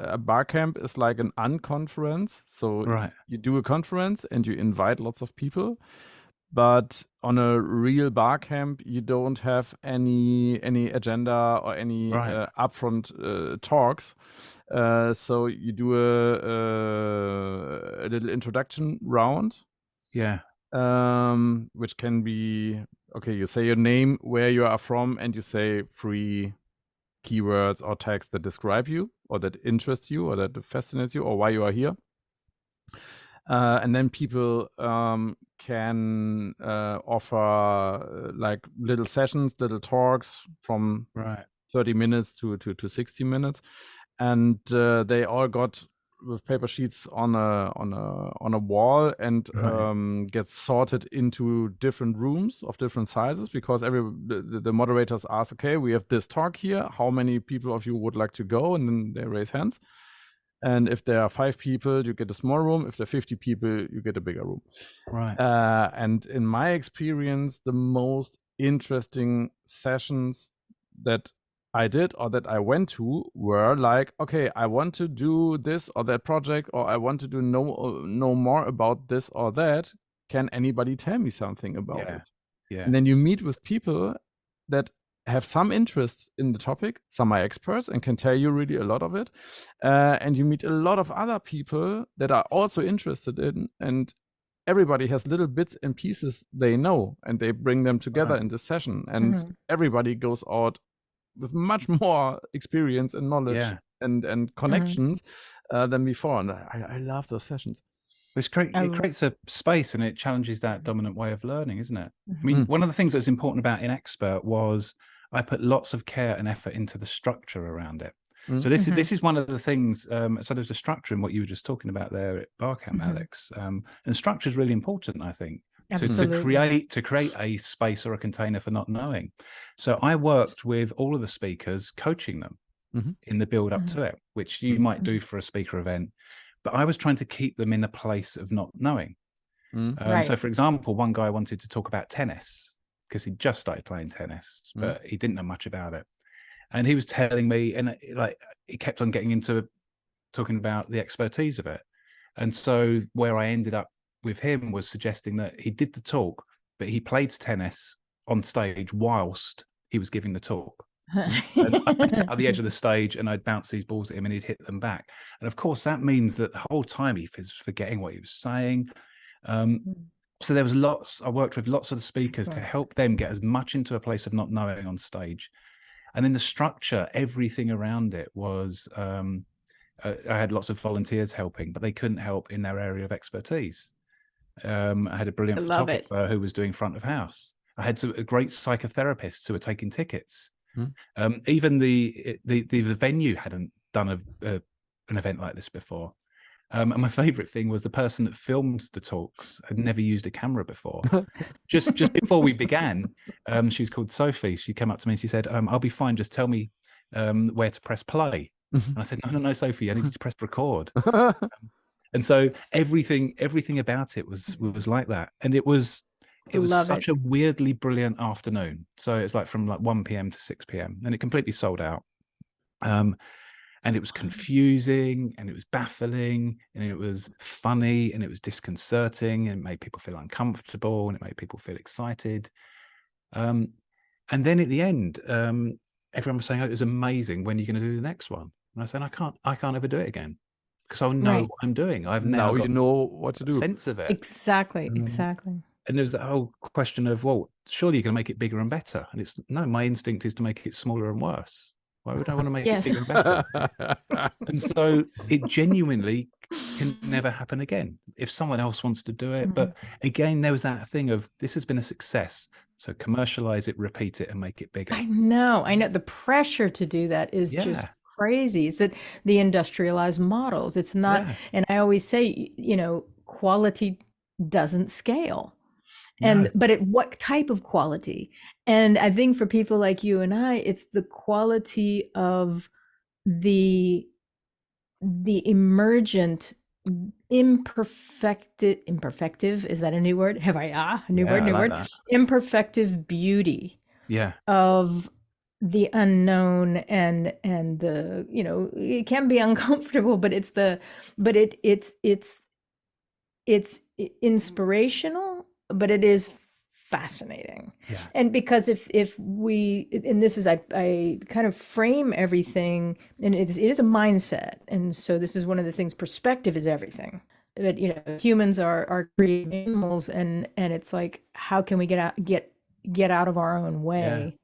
A bar camp is like an unconference. So you do a conference and you invite lots of people. But on a real bar camp, you don't have any agenda or any upfront talks. So you do a little introduction round. Yeah. Which can be, okay, you say your name, where you are from, and you say 3 keywords or tags that describe you, or that interest you, or that fascinates you, or why you are here. And then people can offer like little sessions, little talks from 30 minutes to 60 minutes. And they all got with paper sheets on a wall, and get sorted into different rooms of different sizes, because the moderators ask, okay, we have this talk here, how many people of you would like to go? And then they raise hands. And if there are 5 people, you get a small room. If there are 50 people, you get a bigger room. And in my experience, the most interesting sessions that I did or that I went to were like, okay, I want to do this or that project, or I want to know more about this or that. Can anybody tell me something about it? Yeah. And then you meet with people that have some interest in the topic. Some are experts and can tell you really a lot of it. And you meet a lot of other people that are also interested in, and everybody has little bits and pieces they know, and they bring them together in this session. And everybody goes out with much more experience and knowledge and connections than before. And I love those sessions. It creates a space, and it challenges that dominant way of learning, isn't it? I mean, one of the things that's important about Inexpert was I put lots of care and effort into the structure around it. So this is one of the things. So there's a structure in what you were just talking about there at Barcamp, Alex. And structure is really important, I think, to create a space or a container for not knowing. So I worked with all of the speakers, coaching them in the build up to it, which you might do for a speaker event. But I was trying to keep them in a place of not knowing. So, for example, one guy wanted to talk about tennis because he just started playing tennis, but he didn't know much about it. And he was telling me, and he kept on getting into talking about the expertise of it. And so where I ended up with him was suggesting that he did the talk, but he played tennis on stage whilst he was giving the talk. And I'd sit at the edge of the stage and I'd bounce these balls at him and he'd hit them back. And of course, that means that the whole time he was forgetting what he was saying. So there was I worked with lots of the speakers to help them get as much into a place of not knowing on stage. And then the structure, everything around it was, I had lots of volunteers helping, but they couldn't help in their area of expertise. I had a brilliant photographer who was doing front of house. I had a great psychotherapists who were taking tickets. Even the venue hadn't done an event like this before. And my favorite thing was the person that films the talks had never used a camera before. just before we began, she was called Sophie. She came up to me and she said, I'll be fine. Just tell me where to press play. And I said, no, Sophie, I need you to press record. And so everything about it was like that. And it was such a weirdly brilliant afternoon. So it's like from like 1 p.m. to 6 p.m. and it completely sold out. And it was confusing and it was baffling and it was funny and it was disconcerting and it made people feel uncomfortable and it made people feel excited. And then at the end, everyone was saying, oh, it was amazing. When are you going to do the next one? And I said, I can't ever do it again because I'll know what I'm doing. I've now got you know what to do. Sense of it. Exactly. And there's that whole question of, well, surely you can make it bigger and better. And it's no, my instinct is to make it smaller and worse. Why would I want to make it bigger and better? And so it genuinely can never happen again if someone else wants to do it. But again, there was that thing of this has been a success. So commercialize it, repeat it, and make it bigger. I know. The pressure to do that is just crazy. It's that the industrialized models. It's not, and I always say, quality doesn't scale. But what type of quality? And I think for people like you and I, it's the quality of the emergent, imperfective, is that a new word? Have I, new word? Imperfective beauty of the unknown and the, it can be uncomfortable, but it's inspirational, but it is fascinating. And because if we, and this is, I kind of frame everything, and it is a mindset. And so this is one of the things, perspective is everything. That, humans are creative animals, and it's like, how can we get out of our own way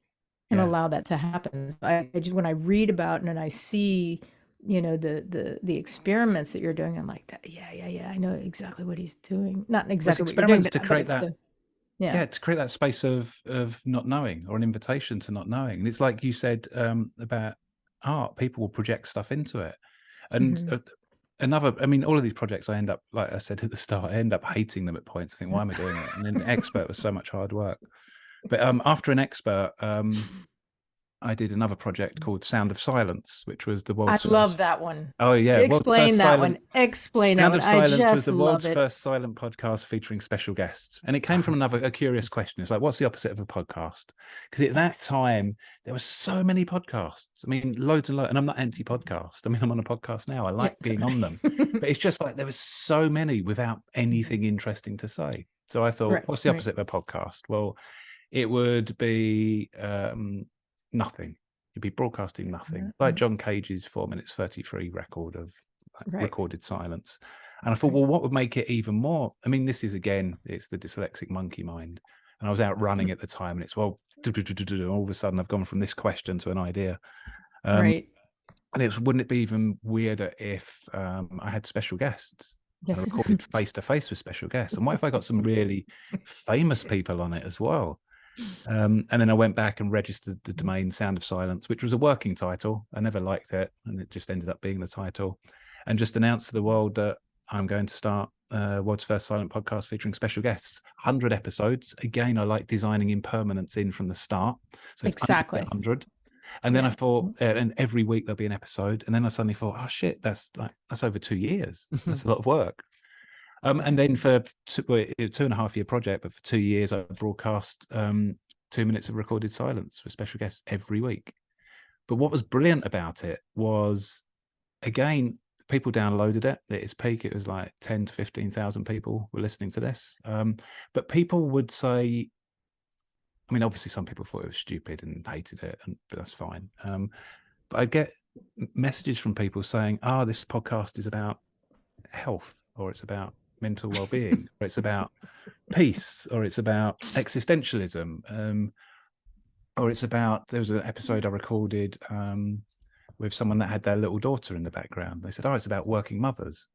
and allow that to happen? So I just, when I read about it and I see, the experiments that you're doing, I'm like, I know exactly what he's doing. Not exactly what you're doing, to create that. To create that space of not knowing, or an invitation to not knowing. And it's like you said about art, people will project stuff into it. And all of these projects, I end up, like I said at the start, I end up hating them at points. I think, why am I doing it? And then Expert was so much hard work. But after an Expert, I did another project called Sound of Silence, which was the world's first... love that one. Oh, yeah. Explain that one. Explain that one. Sound of Silence was the world's first silent podcast featuring special guests. And it came from a curious question. It's like, what's the opposite of a podcast? Because at that time, there were so many podcasts. I mean, loads and loads. And I'm not anti-podcast. I mean, I'm on a podcast now. I like being on them. But it's just like there was so many without anything interesting to say. So I thought, what's the opposite of a podcast? Well, it would be... nothing. You'd be broadcasting nothing, like John Cage's 4 minutes 33 record of recorded silence. And I thought, well, what would make it even more? I mean, this is, again, it's the dyslexic monkey mind. And I was out running at the time, and it's, well, all of a sudden I've gone from this question to an idea. And wouldn't it be even weirder if I had special guests? And I recorded face-to-face with special guests. And what if I got some really famous people on it as well? And then I went back and registered the domain Sound of Silence, which was a working title. I never liked it, and it just ended up being the title. And just announced to the world that I'm going to start world's first silent podcast featuring special guests. 100 episodes. Again, I like designing impermanence in from the start. So it's exactly 100. And then I thought, and every week there'll be an episode. And then I suddenly thought, oh shit, that's over 2 years. That's a lot of work. And then for 2.5 year project, but for 2 years, I broadcast 2 minutes of recorded silence with special guests every week. But what was brilliant about it was, again, people downloaded it at its peak. It was like 10 to 15,000 people were listening to this. But people would say, I mean, obviously some people thought it was stupid and hated it, but that's fine. But I get messages from people saying, this podcast is about health, or it's about mental well-being, or it's about peace, or it's about existentialism, or it's about, there was an episode I recorded with someone that had their little daughter in the background. They said, it's about working mothers.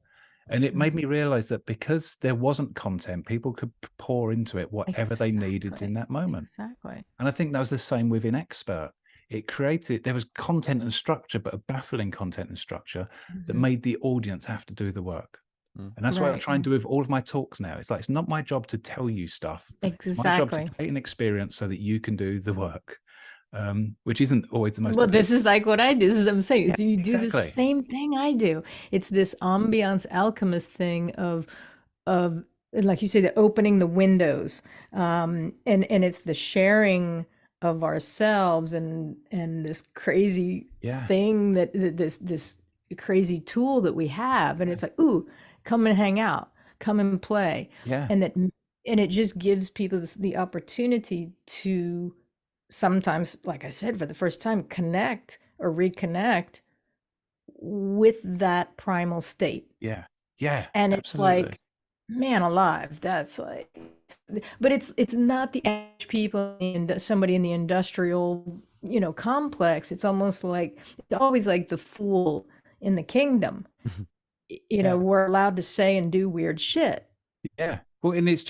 And it made me realize that because there wasn't content, people could pour into it whatever they needed in that moment. Exactly. And I think that was the same with Inexpert. It created, there was content and structure, but a baffling content and structure that made the audience have to do the work. And that's what I try and do with all of my talks now. It's like, it's not my job to tell you stuff. It's my job to create an experience so that you can do the work. Which isn't always the most. Well, this is like what I do. This is what I'm saying. You do exactly. the same thing I do. It's this ambiance alchemist thing of like you say, the opening the windows, and it's the sharing of ourselves and this crazy thing that this crazy tool that we have, and it's like, ooh, come and hang out, come and play, and it just gives people the opportunity to sometimes, like I said, for the first time, connect or reconnect with that primal state. Yeah. And absolutely. It's like, man alive, that's like, but it's not the average people and somebody in the industrial, complex. It's almost like, it's always like the fool in the kingdom. We're allowed to say and do weird shit. Yeah. Well, and it's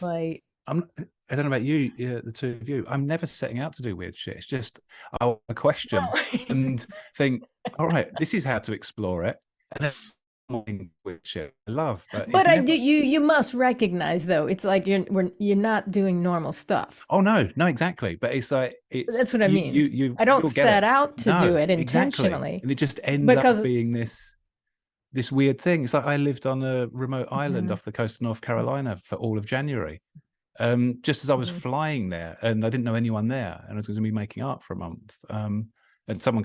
like, I don't know about you, the two of you. I'm never setting out to do weird shit. It's just a question and think, all right, this is how to explore it. And then weird shit I love. But I do. You must recognize, though, it's like you're not doing normal stuff. Oh no, exactly. But it's like that's what I mean. I don't set out to do it intentionally, and it just ends up being this weird thing. It's like I lived on a remote island off the coast of North Carolina for all of January. Just as I was flying there, and I didn't know anyone there, and I was going to be making art for a month. And someone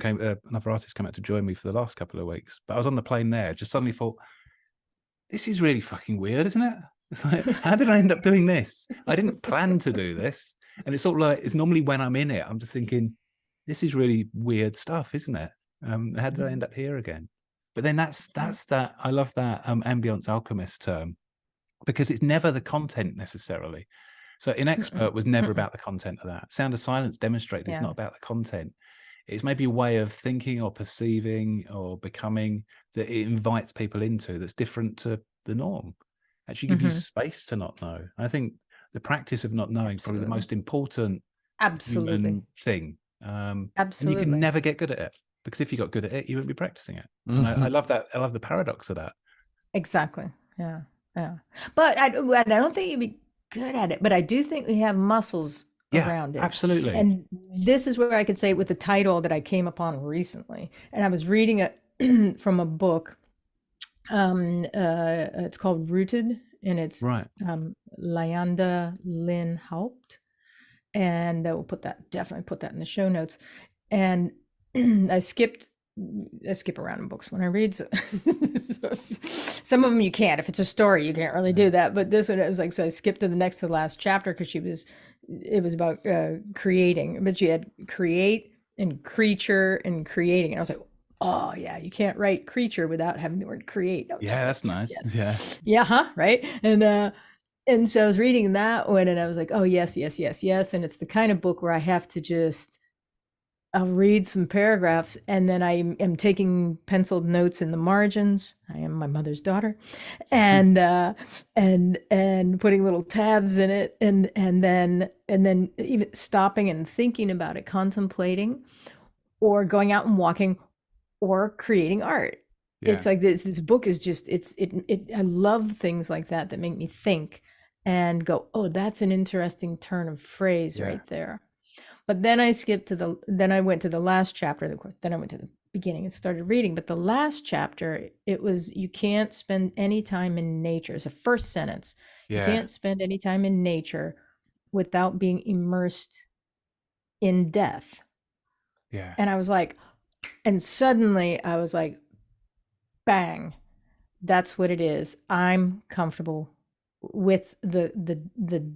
another artist came out to join me for the last couple of weeks. But I was on the plane there, just suddenly thought, this is really fucking weird, isn't it? It's like, how did I end up doing this? I didn't plan to do this. And it's sort of like, it's normally when I'm in it, I'm just thinking, this is really weird stuff, isn't it? How did I end up here again? But then that's that. I love that ambience alchemist term, because it's never the content necessarily. So Inexpert was never about the content of that. Sound of Silence demonstrated it's not about the content. It's maybe a way of thinking or perceiving or becoming that it invites people into that's different to the norm. Actually give you space to not know. I think the practice of not knowing is probably the most important human thing. Absolutely. And you can never get good at it, because if you got good at it, you wouldn't be practicing it. And I love that. I love the paradox of that. Exactly. Yeah. But I don't think you'd be good at it, but I do think we have muscles around it. Absolutely. And this is where I could say with the title that I came upon recently, and I was reading it from a book. It's called Rooted, and it's Lyanda Lynn Haupt, and we'll definitely put that in the show notes. And I skip around in books when I read. So some of them you can't. If it's a story, you can't really do that. But this one, it was like, so I skipped to the last chapter because it was about creating. But she had create and creature and creating. And I was like, oh yeah, you can't write creature without having the word create. That's nice. Yes. Yeah. Right. And so I was reading that one, and I was like, oh yes. And it's the kind of book where I have to I'll read some paragraphs, and then I am taking penciled notes in the margins. I am my mother's daughter, and putting little tabs in it, and then even stopping and thinking about it, contemplating, or going out and walking, or creating art. It's like this book is just I love things like that make me think and go, oh, that's an interesting turn of phrase right there. But then I went to the last chapter, of course, then I went to the beginning and started reading. But the last chapter, it was, you can't spend any time in nature. It's the first sentence. You can't spend any time in nature without being immersed in death. Yeah. And I was like, and suddenly I was like, bang, that's what it is. I'm comfortable with the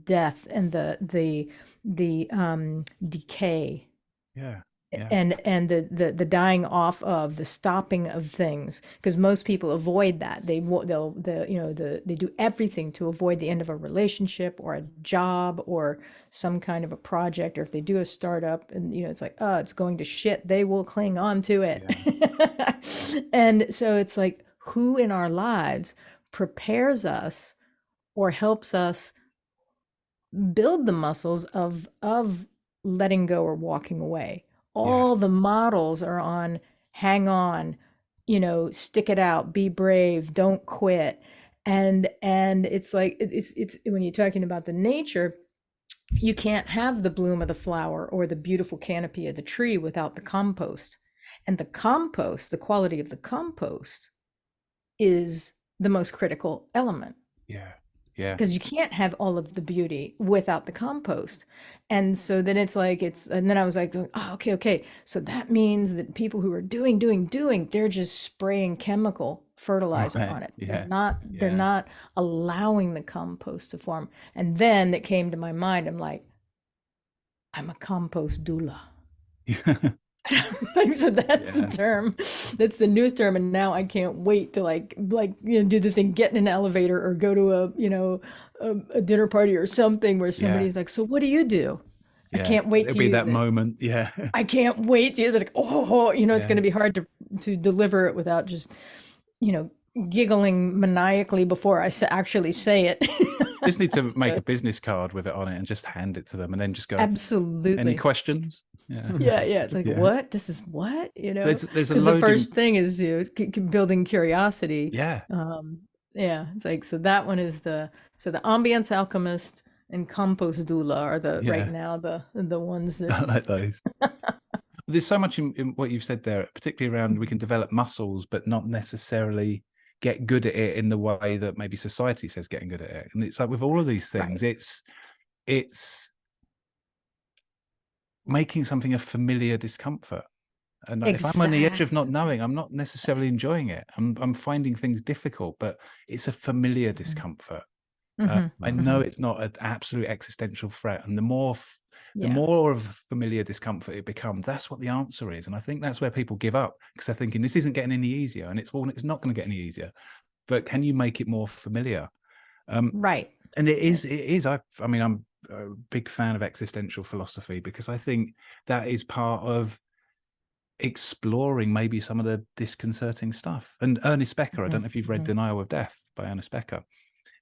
death and the decay Yeah. Yeah. and the dying off of the stopping of things, because most people avoid that. They do everything to avoid the end of a relationship or a job or some kind of a project, or if they do a startup and it's like, oh, it's going to shit, they will cling on to it. And so it's like, who in our lives prepares us or helps us build the muscles of letting go or walking away? All the models are on hang on, stick it out, be brave, don't quit. And it's like it's when you're talking about the nature, you can't have the bloom of the flower or the beautiful canopy of the tree without the compost. And the compost, the quality of the compost, is the most critical element, Yeah. Yeah. because you can't have all of the beauty without the compost. And so then and then I was like, oh, okay. So that means that people who are doing, they're just spraying chemical fertilizer on it. Yeah. They're not allowing the compost to form. And then it came to my mind, I'm like, I'm a compost doula. So that's the term. That's the newest term. And now I can't wait to do the thing, get in an elevator or go to a dinner party or something where somebody's like, so what do you do? I can't wait It'll to be use that it. moment. Yeah. I can't wait to like, it's going to be hard to deliver it without just, giggling maniacally before I actually say it. Just need to make a business card with it on it and just hand it to them, and then just go, absolutely, any questions? Yeah. It's like, what? This is what? There's a because the first thing is building curiosity. Yeah. It's like, so that one is the ambience alchemist and compost doula are right now the ones that I like those. There's so much in what you've said there, particularly around we can develop muscles, but not necessarily get good at it in the way that maybe society says getting good at it. And it's like with all of these things, it's making something a familiar discomfort. And if I'm on the edge of not knowing, I'm not necessarily enjoying it. I'm finding things difficult, but it's a familiar discomfort. I know it's not an absolute existential threat. And the more of familiar discomfort it becomes, that's what the answer is. And I think that's where people give up, because they're thinking this isn't getting any easier, and it's not going to get any easier. But can you make it more familiar? Right. And it is. I mean, I'm a big fan of existential philosophy, because I think that is part of exploring maybe some of the disconcerting stuff. And Ernest Becker, I don't know if you've read Denial of Death by Ernest Becker.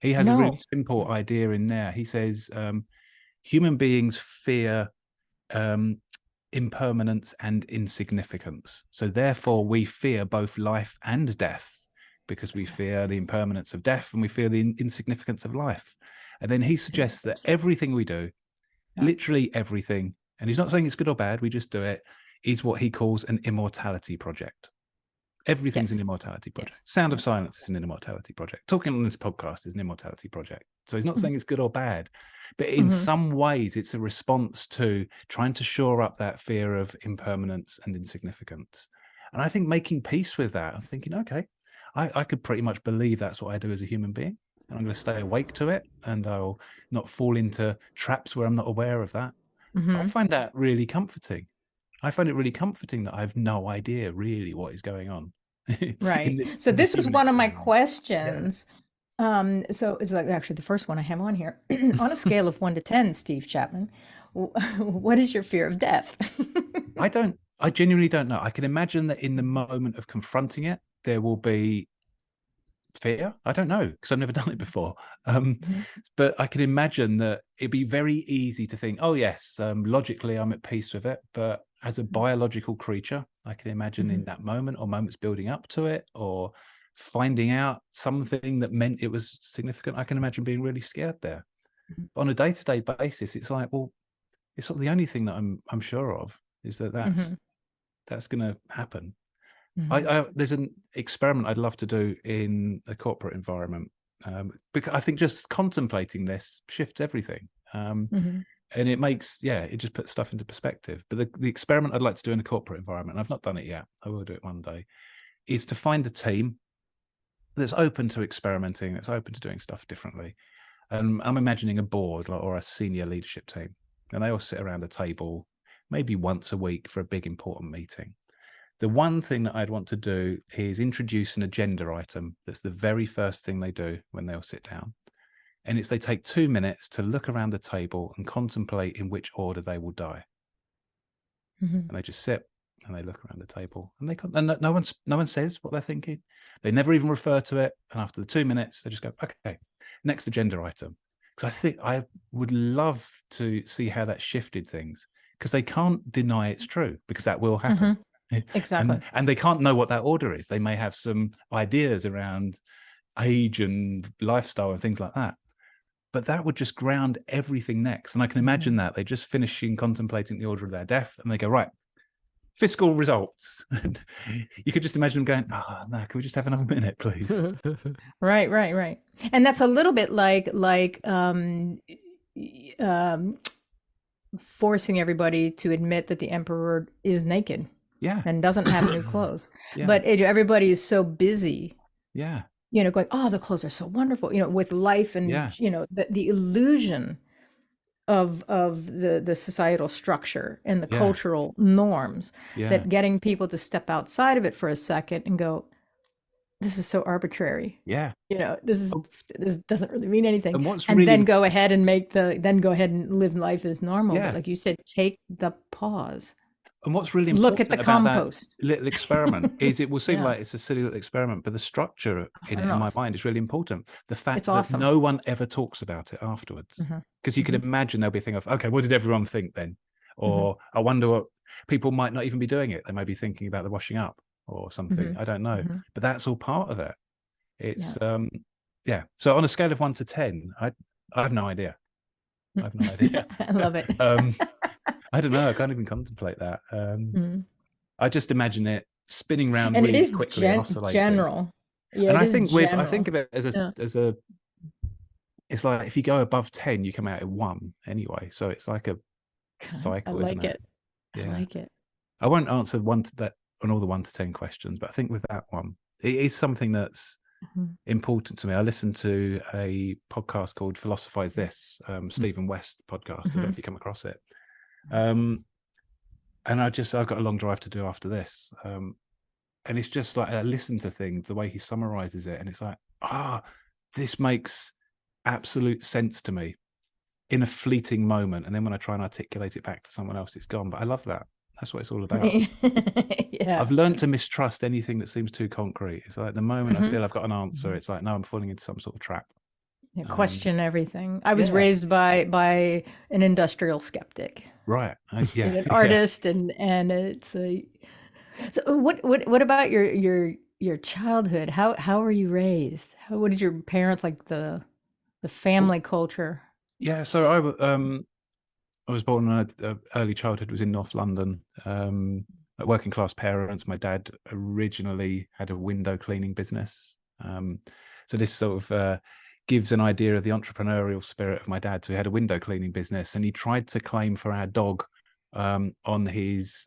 He has a really simple idea in there. He says human beings fear impermanence and insignificance. So therefore we fear both life and death, because we fear the impermanence of death and we fear the insignificance of life. And then he suggests that everything we do, literally everything, and he's not saying it's good or bad, we just do it, is what he calls an immortality project. Everything's an immortality project. Sound of Silence is an immortality project. Talking on this podcast is an immortality project. So he's not saying it's good or bad, but in some ways it's a response to trying to shore up that fear of impermanence and insignificance. And I think making peace with that, I'm thinking, okay, I could pretty much believe that's what I do as a human being. And I'm going to stay awake to it, and I'll not fall into traps where I'm not aware of that. I find that really comforting. I find it really comforting that I have no idea really what is going on. Right. So this was one of my questions. So it's like actually the first one I have on here. On a scale of 1 to 10, Steve Chapman, what is your fear of death? I genuinely don't know. I can imagine that in the moment of confronting it, there will be fear. I don't know, because I've never done it before. But I can imagine that it'd be very easy to think, oh yes, logically I'm at peace with it. But as a biological creature, I can imagine in that moment or moments building up to it or finding out something that meant it was significant, I can imagine being really scared there. But on a day-to-day basis, it's like, well, it's sort of the only thing that I'm sure of is that that's going to happen. There's an experiment I'd love to do in a corporate environment, because I think just contemplating this shifts everything. And it makes, it just puts stuff into perspective. But the experiment I'd like to do in a corporate environment, and I've not done it yet, I will do it one day, is to find a team that's open to experimenting, that's open to doing stuff differently. I'm imagining a board or a senior leadership team. and they all sit around a table maybe once a week for a big important meeting. The one thing that I'd want to do is introduce an agenda item. That's the very first thing they do when they all sit down. And it's they take 2 minutes to look around the table and contemplate in which order they will die. And they just sit and they look around the table, and no one says what they're thinking. They never even refer to it. And after the 2 minutes, they just go, okay, next agenda item. Because I think I would love to see how that shifted things, because they can't deny it's true, because that will happen. Exactly. And they can't know what that order is. They may have some ideas around age and lifestyle and things like that. But that would just ground everything next. And I can imagine that they just finishing contemplating the order of their death, and they go, right, fiscal results. You could just imagine them going, oh, no, can we just have another minute, please? Right. And that's a little bit like forcing everybody to admit that the emperor is naked. Yeah. And doesn't have new clothes. Yeah. But everybody is so busy. Yeah. Going, oh, the clothes are so wonderful, with life and, the illusion of the societal structure and the cultural norms, that getting people to step outside of it for a second and go, this is so arbitrary. Yeah. This doesn't really mean anything. And then go ahead and live life as normal. Yeah. But like you said, take the pause. And what's really important look at the about compost. that little experiment is it will seem like it's a silly little experiment, but the structure in my mind is really important. The fact that no one ever talks about it afterwards, because you can imagine there'll be a thing of, okay, what did everyone think then? Or I wonder what people might not even be doing it. They may be thinking about the washing up or something. I don't know, but that's all part of it. It's So on a scale of 1 to 10, I have no idea. I love it. I don't know. I can't even contemplate that. I just imagine it spinning around and really it is quickly and oscillating. General. Yeah, and I think of it as a it's like if you go above 10, you come out at 1 anyway. So it's like a cycle, isn't it? I like it. I won't answer one to that on all the 1 to 10 questions, but I think with that one, it is something that's important to me. I listened to a podcast called Philosophies This, Stephen West podcast. I don't know if you come across it. And I've got a long drive to do after this. And it's just like I listen to things, the way he summarizes it, and it's like, this makes absolute sense to me in a fleeting moment. And then when I try and articulate it back to someone else, it's gone. But I love that. That's what it's all about. I've learned to mistrust anything that seems too concrete. It's like the moment I feel I've got an answer, it's like, no, I'm falling into some sort of trap. Question everything. I was raised by an industrial skeptic. Right. An artist, and it's a. So what about your childhood? How were you raised? What did your parents like the family culture? Yeah, so I was born in early childhood, was in North London. Working class parents. My dad originally had a window cleaning business. So this sort of gives an idea of the entrepreneurial spirit of my dad. So he had a window cleaning business, and he tried to claim for our dog on his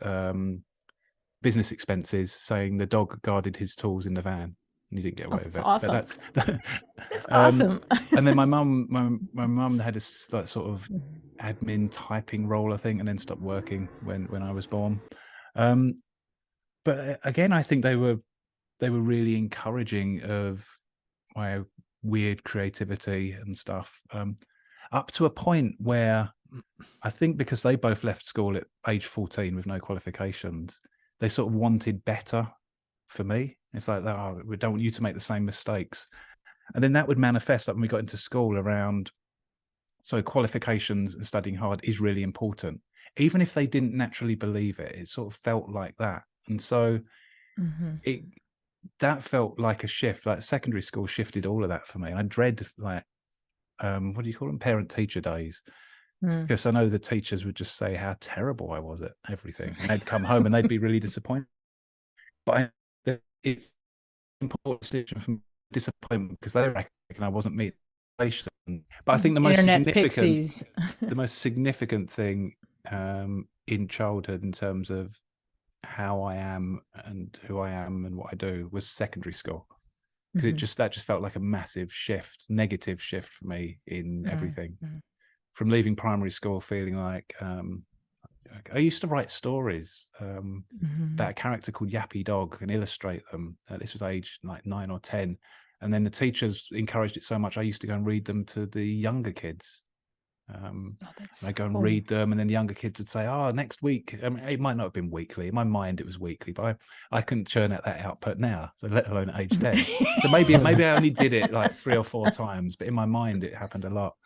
business expenses, saying the dog guarded his tools in the van, and he didn't get away with it. Awesome. That's awesome. And then my mum had a sort of admin typing role, I think, and then stopped working when I was born. But again, I think they were really encouraging of my weird creativity and stuff, up to a point where I think because they both left school at age 14 with no qualifications, they sort of wanted better for me. It's like, we don't want you to make the same mistakes. And then that would manifest like when we got into school around, so qualifications and studying hard is really important. Even if they didn't naturally believe it, it sort of felt like that. And so that felt like a shift. Like secondary school shifted all of that for me. And I dread like, what do you call them? Parent-teacher days. Because I know the teachers would just say how terrible I was at everything. And they'd come home and they'd be really disappointed. But it's important decision from disappointment because they reckon I wasn't meeting the expectation. But I think the most significant thing in childhood in terms of how I am and who I am and what I do was secondary school, because that just felt like a massive shift, negative shift for me in everything. from leaving primary school feeling like I used to write stories about a character called Yappy Dog and illustrate them. This was aged like 9 or 10. And then the teachers encouraged it so much, I used to go and read them to the younger kids. And I go and read them, and then the younger kids would say, "Oh, next week." I mean, it might not have been weekly. In my mind, it was weekly, but I couldn't churn out that output now, so let alone at age 10. So maybe I only did it like 3 or 4 times, but in my mind, it happened a lot.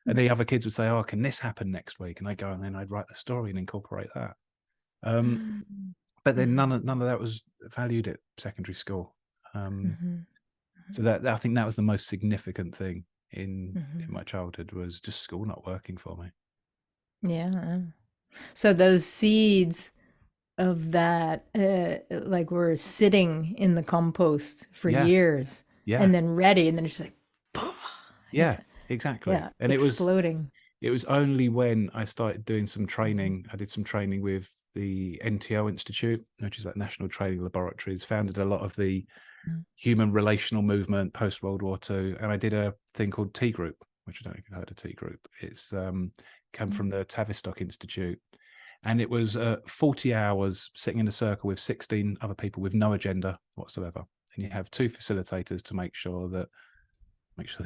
And the other kids would say, "Oh, can this happen next week?" And I go and then I'd write the story and incorporate that. But then none of that was valued at secondary school. So that I think that was the most significant thing in my childhood, was just school not working for me. Yeah. So those seeds of that, like, were sitting in the compost for years, and then ready, and then it's just like, boom. Yeah, exactly. Yeah, And exploding. it was only when I started doing some training. I did some training with the NTL Institute, which is like National Training Laboratories, founded a lot of the human relational movement post World War II. And I did a thing called T Group, which I don't know if you've heard of T Group. It's come from the Tavistock Institute. And it was 40 hours sitting in a circle with 16 other people with no agenda whatsoever. And you have 2 facilitators to make sure that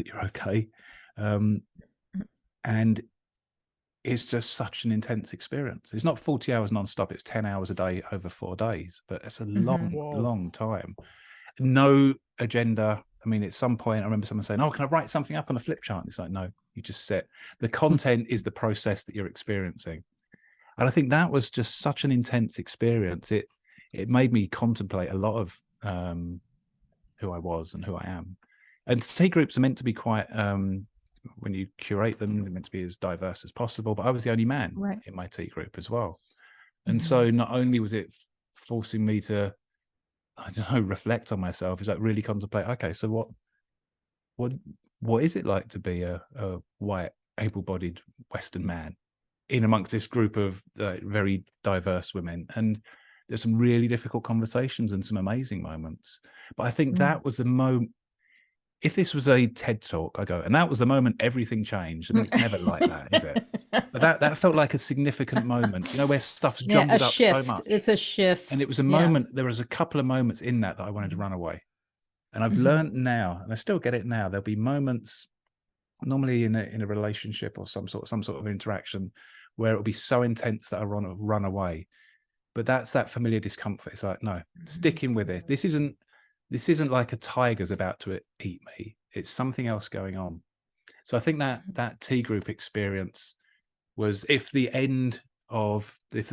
you're okay. And it's just such an intense experience. It's not 40 hours nonstop. It's 10 hours a day over 4 days, but it's a long time. No agenda. I mean, at some point, I remember someone saying, "Oh, can I write something up on a flip chart?" And it's like, no, you just sit. The content is the process that you're experiencing. And I think that was just such an intense experience. It made me contemplate a lot of who I was and who I am. And T groups are meant to be quite, when you curate them, they're meant to be as diverse as possible. But I was the only man in my T group as well. And so not only was it forcing me to, I don't know, reflect on myself, it's like really contemplate, okay, so what is it like to be a white, able-bodied Western man in amongst this group of very diverse women? And there's some really difficult conversations and some amazing moments. But I think that was the moment. If this was a TED talk, I go, and that was the moment everything changed. I mean, it's never like that, is it? But that felt like a significant moment, you know, where stuff's jumbled up so much. It's a shift. And it was a moment, there was a couple of moments in that I wanted to run away. And I've learned now, and I still get it now, there'll be moments normally in a relationship or some sort of interaction where it'll be so intense that I want to run away. But that's that familiar discomfort. It's like, no, sticking with it. This isn't like a tiger's about to eat me. It's something else going on. So I think that T group experience was, if the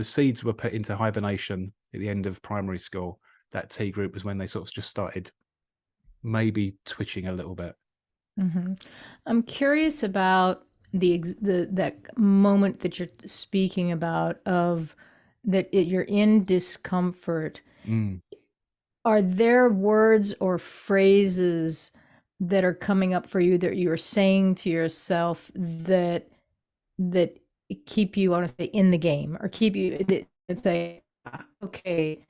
seeds were put into hibernation at the end of primary school, that T group was when they sort of just started maybe twitching a little bit. I'm curious about that moment that you're speaking about, of that you're in discomfort. Are there words or phrases that are coming up for you that you're saying to yourself that keep you, I want to say, in the game, or keep you and say, okay,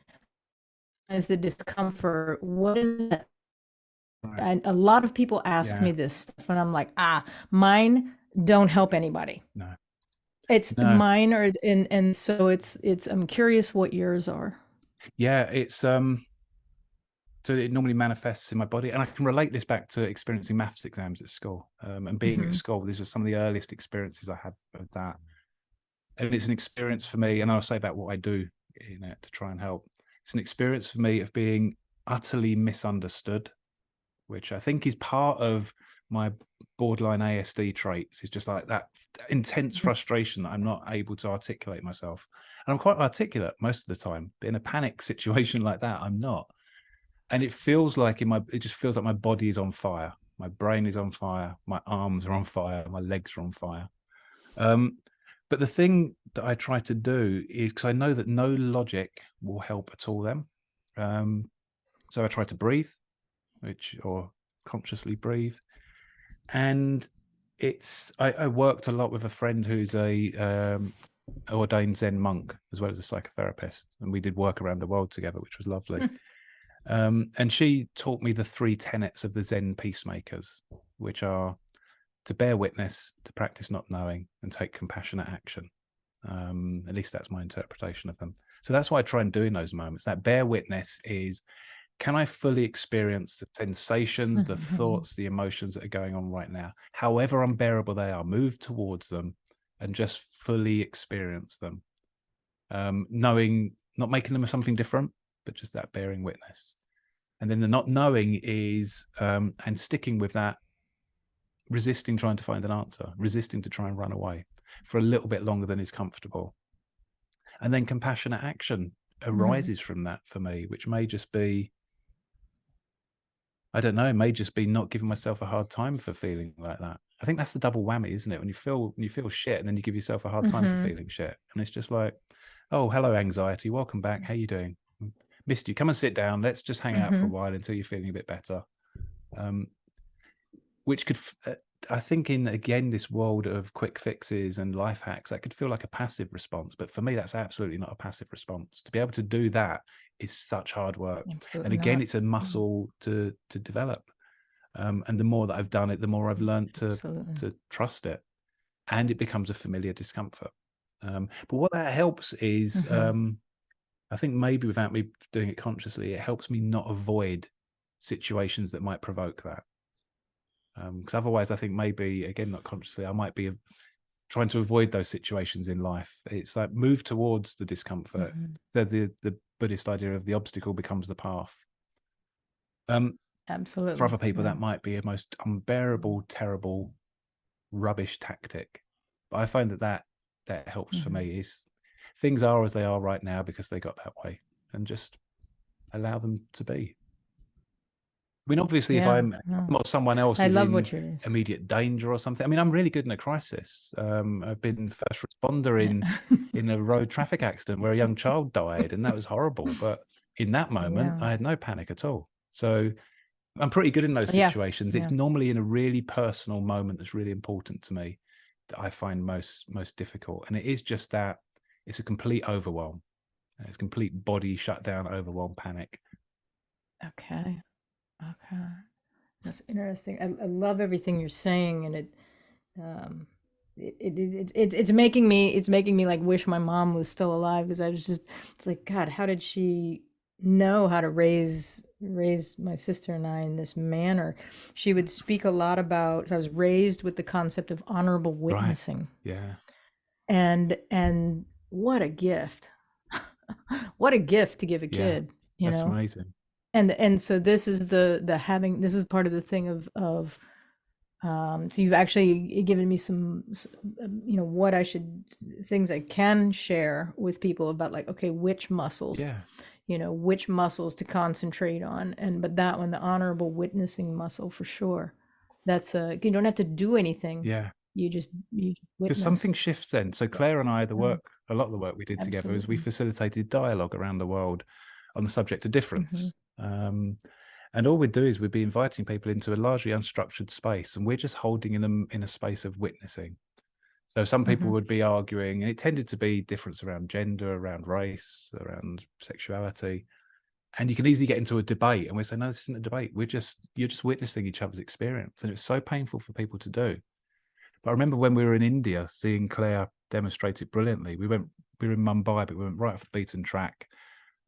as the discomfort, what is that? And a lot of people ask me this stuff, and I'm like, mine don't help anybody. No. It's mine, and so it's I'm curious what yours are. Yeah, it's so it normally manifests in my body, and I can relate this back to experiencing maths exams at school, and being at school. These are some of the earliest experiences I have of that, and it's an experience for me. And I'll say about what I do in it to try and help. It's an experience for me of being utterly misunderstood, which I think is part of my borderline ASD traits. Is just like that intense frustration that I'm not able to articulate myself. And I'm quite articulate most of the time, but in a panic situation like that, I'm not. And it feels like it just feels like my body is on fire. My brain is on fire. My arms are on fire. My legs are on fire. But the thing that I try to do is, because I know that no logic will help at all then. So I try to breathe, or consciously breathe. And I worked a lot with a friend who's a ordained Zen monk as well as a psychotherapist, and we did work around the world together, which was lovely. And she taught me the 3 tenets of the Zen peacemakers, which are to bear witness, to practice not knowing, and take compassionate action. At least that's my interpretation of them. So that's what I try and do in those moments. That bear witness is, can I fully experience the sensations, the thoughts, the emotions that are going on right now, however unbearable they are, move towards them and just fully experience them. Knowing, not making them something different, but just that bearing witness. And then the not knowing is, and sticking with that, resisting trying to find an answer, resisting to try and run away for a little bit longer than is comfortable. And then compassionate action arises from that for me, which may just be, I don't know, it may just be not giving myself a hard time for feeling like that. I think that's the double whammy, isn't it? When you feel shit and then you give yourself a hard time for feeling shit. And it's just like, oh, hello, anxiety. Welcome back. How you doing? Missed you. Come and sit down. Let's just hang out for a while until you're feeling a bit better. Which could, I think, in, again, this world of quick fixes and life hacks, that could feel like a passive response. But for me, that's absolutely not a passive response. To be able to do that is such hard work. Absolutely and again, not. it's a muscle to develop. And the more that I've done it, the more I've learned to trust it. And it becomes a familiar discomfort. But what that helps is, I think maybe without me doing it consciously, it helps me not avoid situations that might provoke that. Because otherwise, I think maybe, again, not consciously, I might be trying to avoid those situations in life. It's like move towards the discomfort. The Buddhist idea of the obstacle becomes the path. Absolutely. For other people, that might be a most unbearable, terrible, rubbish tactic. But I find that helps for me. Is things are as they are right now because they got that way, and just allow them to be. I mean, obviously, if I'm not someone else is in immediate danger or something. I mean, I'm really good in a crisis. I've been first responder in a road traffic accident where a young child died, and that was horrible. But in that moment, I had no panic at all. So I'm pretty good in those situations. It's normally in a really personal moment that's really important to me that I find most difficult. And it is just that it's a complete overwhelm. It's complete body shutdown, overwhelm, panic. Okay. That's interesting. I love everything you're saying, and it's making me like wish my mom was still alive, because I was just, it's like, God, how did she know how to raise my sister and I in this manner? She would speak a lot about, I was raised with the concept of honorable witnessing. Right. Yeah. And what a gift. What a gift to give a kid, you that's know? amazing. And so this is the having, this is part of the thing of so you've actually given me some, what I should, things I can share with people about, like, okay, which muscles, which muscles to concentrate on. But that one, the honorable witnessing muscle, for sure. That's you don't have to do anything. Yeah. You just witness. Because something shifts then. So Claire and I, a lot of the work we did together is we facilitated dialogue around the world on the subject of difference. And all we'd do is we'd be inviting people into a largely unstructured space, and we're just holding them in a space of witnessing. So some people would be arguing, and it tended to be difference around gender, around race, around sexuality. And you can easily get into a debate, and we say, no, this isn't a debate. You're just witnessing each other's experience. And it was so painful for people to do. But I remember when we were in India, seeing Claire demonstrate it brilliantly. We were in Mumbai, but we went right off the beaten track.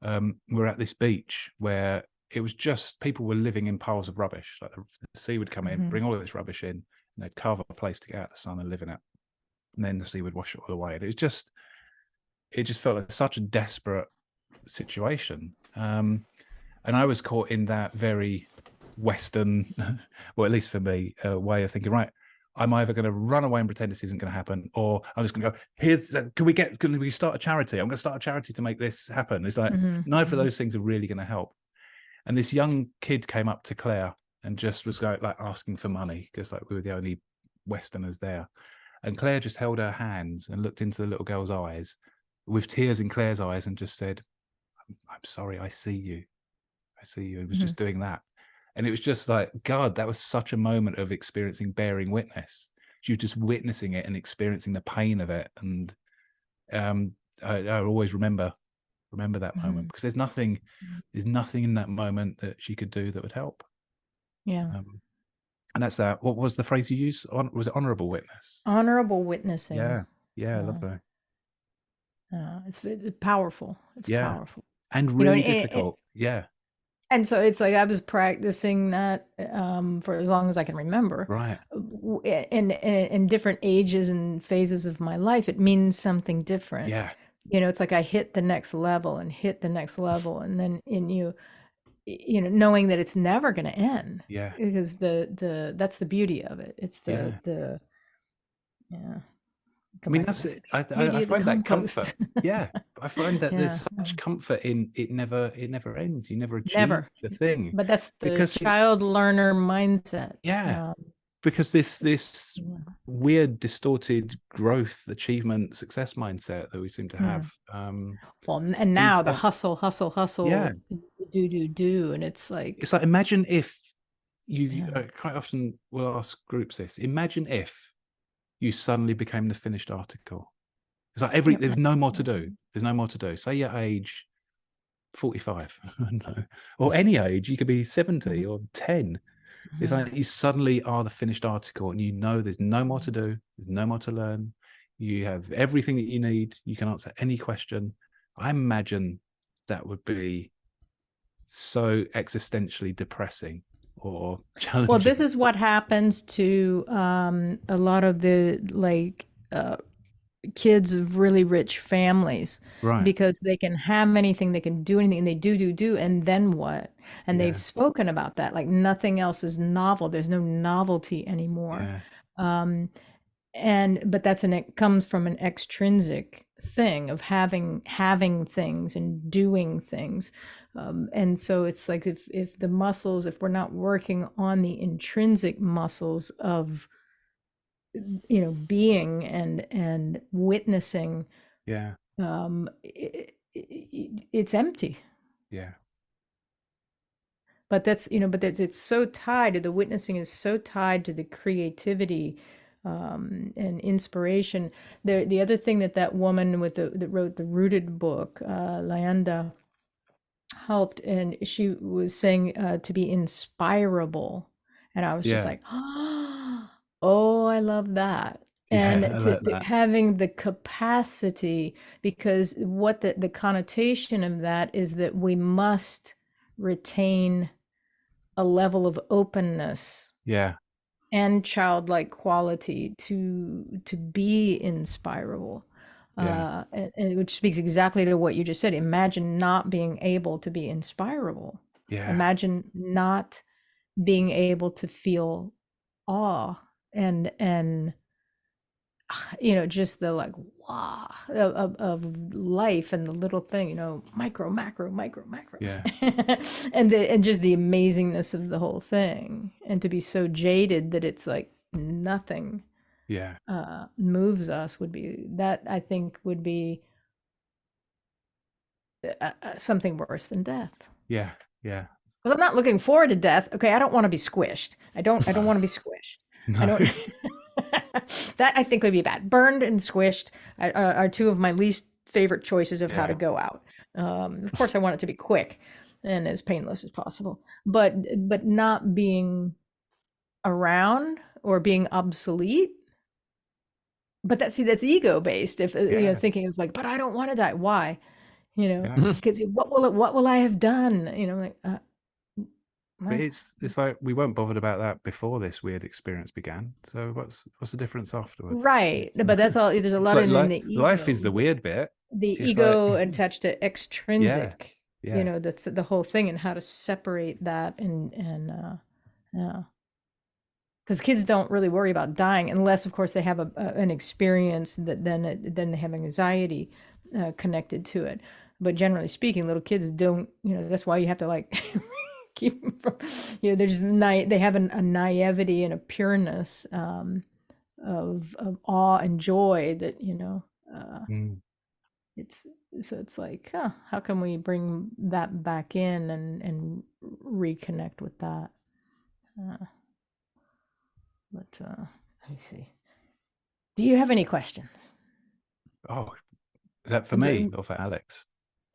We were at this beach where it was just, people were living in piles of rubbish. Like the sea would come in, bring all of this rubbish in, and they'd carve a place to get out of the sun and live in it. And then the sea would wash it all away. And it just felt like such a desperate situation. And I was caught in that very Western, well, at least for me, way of thinking, right, I'm either going to run away and pretend this isn't going to happen, or I'm just going to go, can we start a charity? I'm going to start a charity to make this happen. It's like, neither of those things are really going to help. And this young kid came up to Claire and just was like asking for money, because like we were the only Westerners there. And Claire just held her hands and looked into the little girl's eyes with tears in Claire's eyes and just said, I'm sorry, I see you. I see you. It was just doing that. And it was just like, God, that was such a moment of experiencing bearing witness. She was just witnessing it and experiencing the pain of it. And I always remember that moment, because there's nothing in that moment that she could do that would help. Yeah. And that's that. What was the phrase you used? Was it honorable witness? Honorable witnessing. Yeah, I love that. It's powerful. It's powerful. And really difficult. And so it's like I was practicing that for as long as I can remember. Right. In different ages and phases of my life, it means something different. Yeah. It's like I hit the next level and hit the next level, and then knowing that it's never going to end. Yeah. Because that's the beauty of it. It's the I mean, that's it. I find that comfort. Yeah, I find that there's such comfort in it. Never ends. You never achieve the thing. But that's the child learner mindset. Yeah, because this weird, distorted growth, achievement, success mindset that we seem to have. Well, and now the hustle, do, and it's like imagine if you quite often will ask groups this. Imagine if you suddenly became the finished article. It's like there's no more to do. There's no more to do. Say your age 45, no, or any age. You could be 70 or 10. It's like you suddenly are the finished article, and there's no more to do. There's no more to learn. You have everything that you need. You can answer any question. I imagine that would be so existentially depressing or challenging. Well, this is what happens to a lot of the kids of really rich families, right? Because they can have anything, they can do anything, and they do, and then what? And they've spoken about that, like nothing else is novel. There's no novelty anymore. But it comes from an extrinsic thing of having things and doing things. And so it's like if the muscles, if we're not working on the intrinsic muscles of being and witnessing, it's empty. But that's it's so tied to the witnessing, is so tied to the creativity and inspiration. The other thing that woman that wrote the Rooted book, Lyanda, helped, and she was saying to be inspirable, and I was just like, oh, I love that. And having the capacity, because what the connotation of that is that we must retain a level of openness and childlike quality to be inspirable. And which speaks exactly to what you just said. Imagine not being able to be inspirable. Imagine not being able to feel awe and just the like wow of life and the little thing, micro, macro, and just the amazingness of the whole thing, and to be so jaded that it's like nothing moves us would be something worse than death. Because I'm not looking forward to death. Okay, I don't want to be squished. I don't want to be squished. No. I don't. That I think would be bad. Burned and squished are two of my least favorite choices of how to go out. Of course, I want it to be quick and as painless as possible. But not being around or being obsolete. But that's ego based. If thinking of like, but I don't want to die. Why? Because what will I have done? Like. But it's like we weren't bothered about that before this weird experience began. So what's the difference afterwards? Right, but that's all. There's a lot in the ego. Life is the weird bit. The ego attached to extrinsic. The whole thing, and how to separate that and because kids don't really worry about dying unless, of course, they have an experience that then they have anxiety connected to it. But generally speaking, little kids don't. That's why you have to like. Keep them from, they have a naivety and a pureness of awe and joy that it's like, how can we bring that back in and reconnect with that? Let me see. Do you have any questions? Oh, is that for me or for Alex?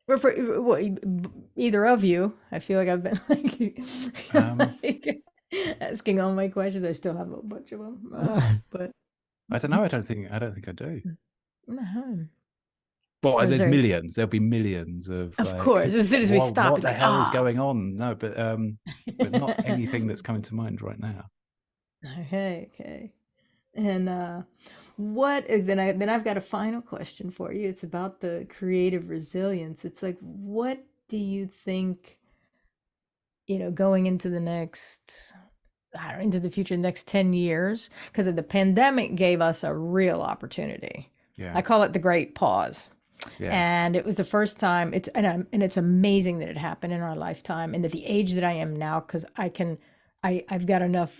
Or for either of you. I feel like I've been like, asking all my questions. I still have a bunch of them, but I don't know. I don't think I do. uh-huh. Well, Is there's there, millions. There'll be millions of of like, course, as soon as we stop, what it's the like, hell is going on? No, but not anything that's coming to mind right now. Okay, okay. And then I've got a final question for you. It's about the creative resilience. It's like, what do you think, going into the next, I don't know, into the future, next 10 years, because the pandemic gave us a real opportunity. Yeah, I call it the great pause. yeah, And it was the first time and it's amazing that it happened in our lifetime and at the age that I am now, because I've got enough,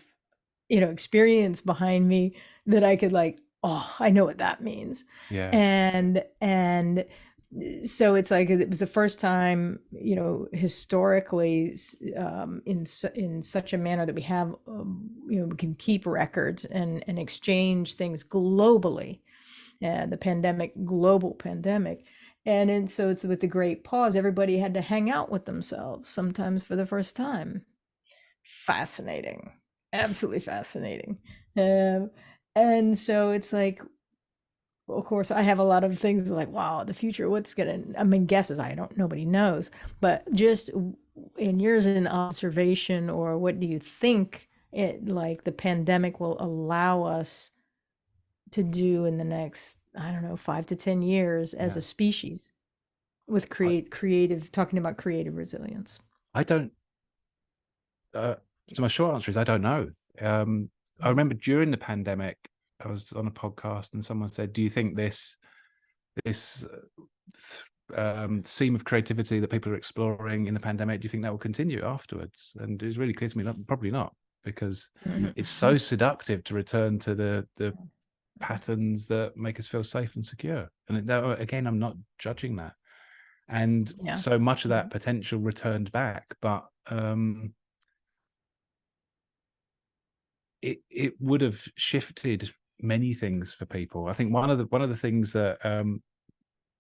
experience behind me that I could like, oh, I know what that means. yeah. And so it's like it was the first time, historically, in such a manner that we have, we can keep records and exchange things globally. The pandemic, global pandemic. And so it's with the great pause, everybody had to hang out with themselves, sometimes for the first time. Fascinating, absolutely fascinating. Um, and so it's like, of course, I have a lot of things like, wow, the future, what's gonna, I mean, guesses, I don't, nobody knows, but just in yours in observation, or what do you think it, like the pandemic will allow us to do in the next, I don't know, 5 to 10 years as Yeah. a species with I, creative, talking about creative resilience? I don't. So my short answer is I don't know. I remember during the pandemic, I was on a podcast and someone said, "Do you think this seam of creativity that people are exploring in the pandemic, do you think that will continue afterwards?" And it was really clear to me, probably not, because it's so seductive to return to the patterns that make us feel safe and secure. And again, I'm not judging that. And Yeah. so much of that potential returned back, but it would have shifted many things for people. I think one of the things that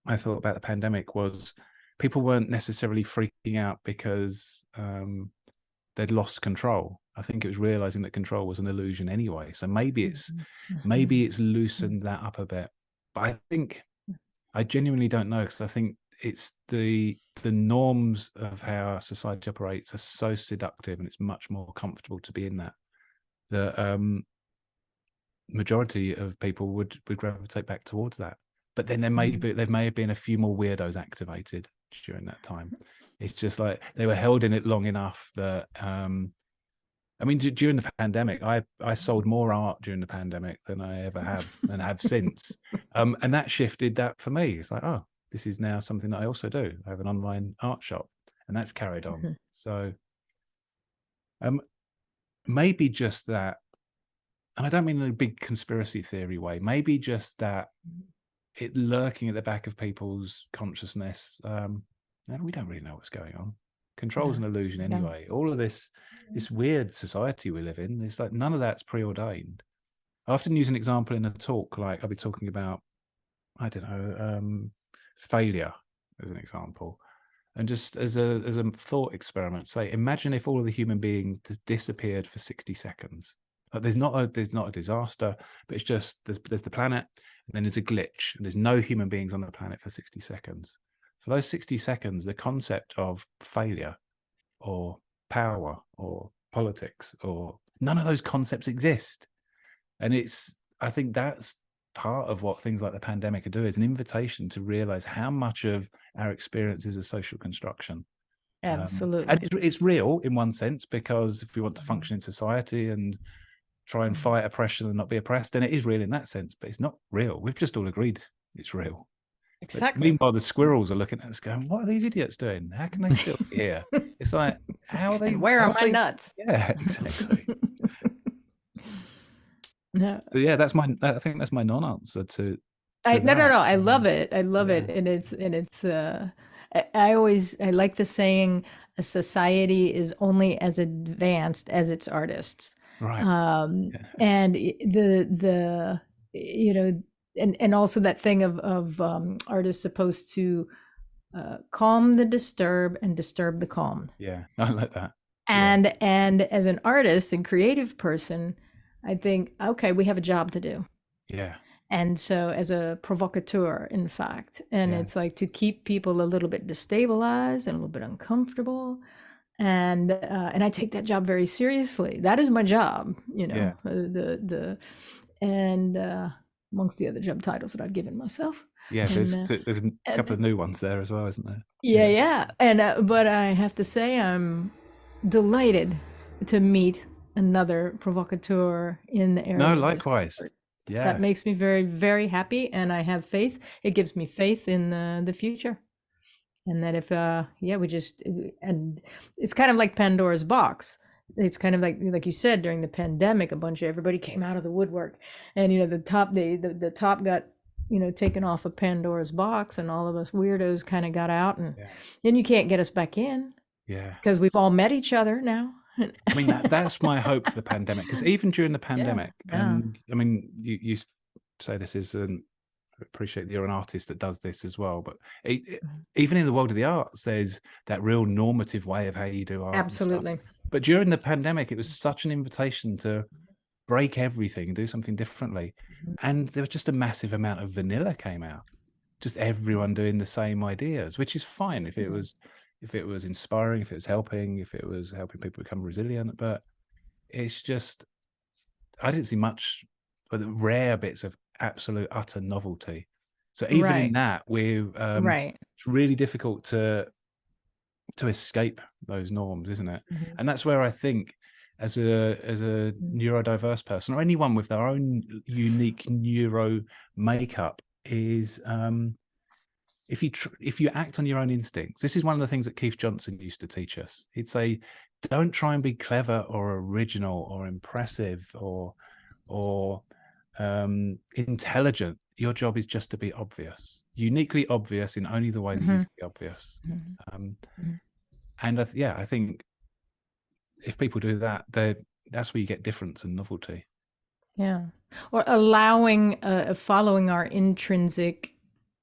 I thought about the pandemic was people weren't necessarily freaking out because they'd lost control. I think it was realizing that control was an illusion anyway. So maybe it's loosened that up a bit. But I think I genuinely don't know, because I think it's the norms of how our society operates are so seductive, and it's much more comfortable to be in that. The majority of people would gravitate back towards that. But then there may have been a few more weirdos activated during that time. It's just like they were held in it long enough that I mean, during the pandemic, I sold more art during the pandemic than I ever have and have since. And that shifted that for me. It's like, oh, this is now something that I also do. I have an online art shop, and that's carried on. So maybe just that, and I don't mean in a big conspiracy theory way, maybe just that it lurking at the back of people's consciousness. We don't really know what's going on. Control is an illusion anyway. All of this weird society we live in, it's like none of that's preordained. I often use an example in a talk, like I'll be talking about, I don't know, failure as an example. And just as a thought experiment, say, imagine if all of the human beings disappeared for 60 seconds. Like there's not a disaster, but it's just there's the planet, and then there's a glitch, and there's no human beings on the planet for 60 seconds. For those 60 seconds, the concept of failure or power or politics or none of those concepts exist. And I think that's part of what things like the pandemic are doing, is an invitation to realize how much of our experience is a social construction. Absolutely. And it's real in one sense, because if we want to function in society and try and fight oppression and not be oppressed, then it is real in that sense, but it's not real. We've just all agreed it's real. Exactly. But meanwhile, the squirrels are looking at us going, what are these idiots doing? How can they still be here? It's like, how are they? And where are my nuts? Yeah, exactly. No. So yeah, I think that's my non-answer to No, that. I love it. I love it. And it's I like the saying, a society is only as advanced as its artists. Right. And the and also that thing of artists supposed to calm the disturb and disturb the calm. Yeah, I like that. And as an artist and creative person, I think, okay, we have a job to do. Yeah. And so as a provocateur, in fact, and it's like to keep people a little bit destabilized and a little bit uncomfortable. And I take that job very seriously. That is my job, you know, amongst the other job titles that I've given myself. Yeah, there's a couple of new ones there as well, isn't there? Yeah. And but I have to say, I'm delighted to meet another provocateur in the area. No, likewise. Yeah, that makes me very, very happy, and I have faith. It gives me faith in the future, and that if we just, and it's kind of like Pandora's box. It's kind of like you said, during the pandemic, a bunch of everybody came out of the woodwork, and you know the top got taken off of Pandora's box, and all of us weirdos kind of got out, and then you can't get us back in. Yeah, because we've all met each other now. I mean, that's my hope for the pandemic, because even during the pandemic, and I mean, you say this is I appreciate that you're an artist that does this as well, but even in the world of the arts, there's that real normative way of how you do art. Absolutely. But during the pandemic, it was such an invitation to break everything and do something differently. And there was just a massive amount of vanilla came out, just everyone doing the same ideas, which is fine if it was inspiring, if it was helping people become resilient. But it's just, I didn't see much, but the rare bits of absolute utter novelty. So even in that, it's really difficult to escape those norms, isn't it? And that's where I think, as a neurodiverse person, or anyone with their own unique neuro makeup, is if you act on your own instincts. This is one of the things that Keith Johnson used to teach us. He'd say, don't try and be clever or original or impressive or intelligent. Your job is just to be obvious, uniquely obvious in only the way that you can be obvious. And I think if people do that, that's where you get difference and novelty. Yeah, or allowing, following our intrinsic,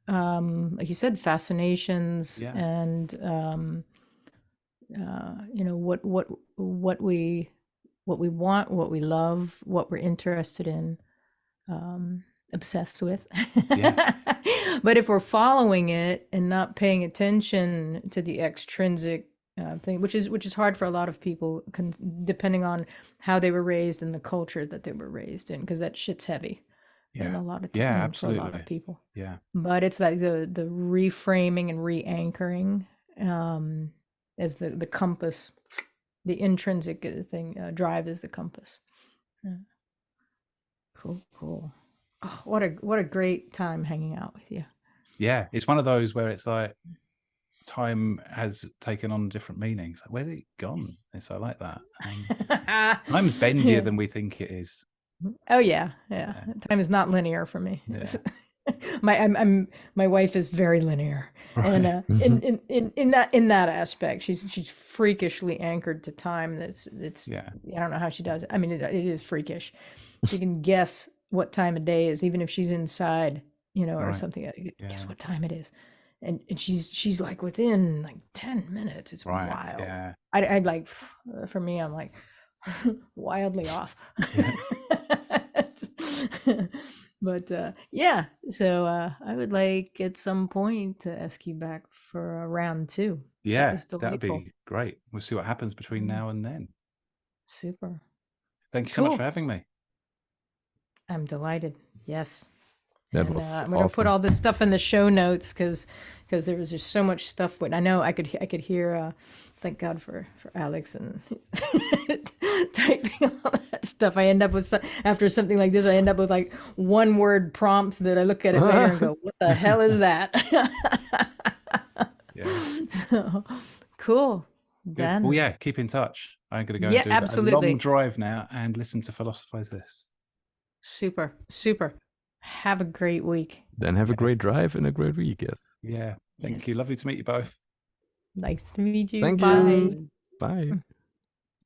like you said, fascinations, and what we want, what we love, what we're interested in, obsessed with. But if we're following it and not paying attention to the extrinsic thing, which is hard for a lot of people, depending on how they were raised and the culture that they were raised in, because that shit's heavy. And a lot of time absolutely. for a lot of people. But it's like the reframing and re-anchoring as the compass, the intrinsic thing, drive is the compass. Cool. Oh, what a great time hanging out with you. Yeah, it's one of those where it's like time has taken on different meanings. Where's it gone? It's I like that. Time's bendier than we think it is. Oh yeah. Time is not linear for me. My wife is very linear, and in that aspect, she's freakishly anchored to time. I don't know how she does it. I mean, it is freakish. She can guess what time of day is, even if she's inside, or something. Guess what time it is, and she's like within like 10 minutes. It's wild. I'd like, for me, I'm like wildly off. But so I would like at some point to ask you back for a round 2. That'd be great. We'll see what happens between now and then. Super. Thank you so much for having me. I'm delighted. Yes. That was I'm going to put all this stuff in the show notes because there was just so much stuff. But I know I could hear. Thank God for Alex and typing all that stuff. I end up with, after something like this, I end up with like one word prompts that I look at it later and go, "What the hell is that?" So, cool. Then. Well, keep in touch. I'm going to go and do a long drive now and listen to Philosophize This. Super. Have a great week. Then have a great drive and a great week, yes. Yeah. Thank you. Lovely to meet you both. Nice to meet you. Thank Bye. you. Bye.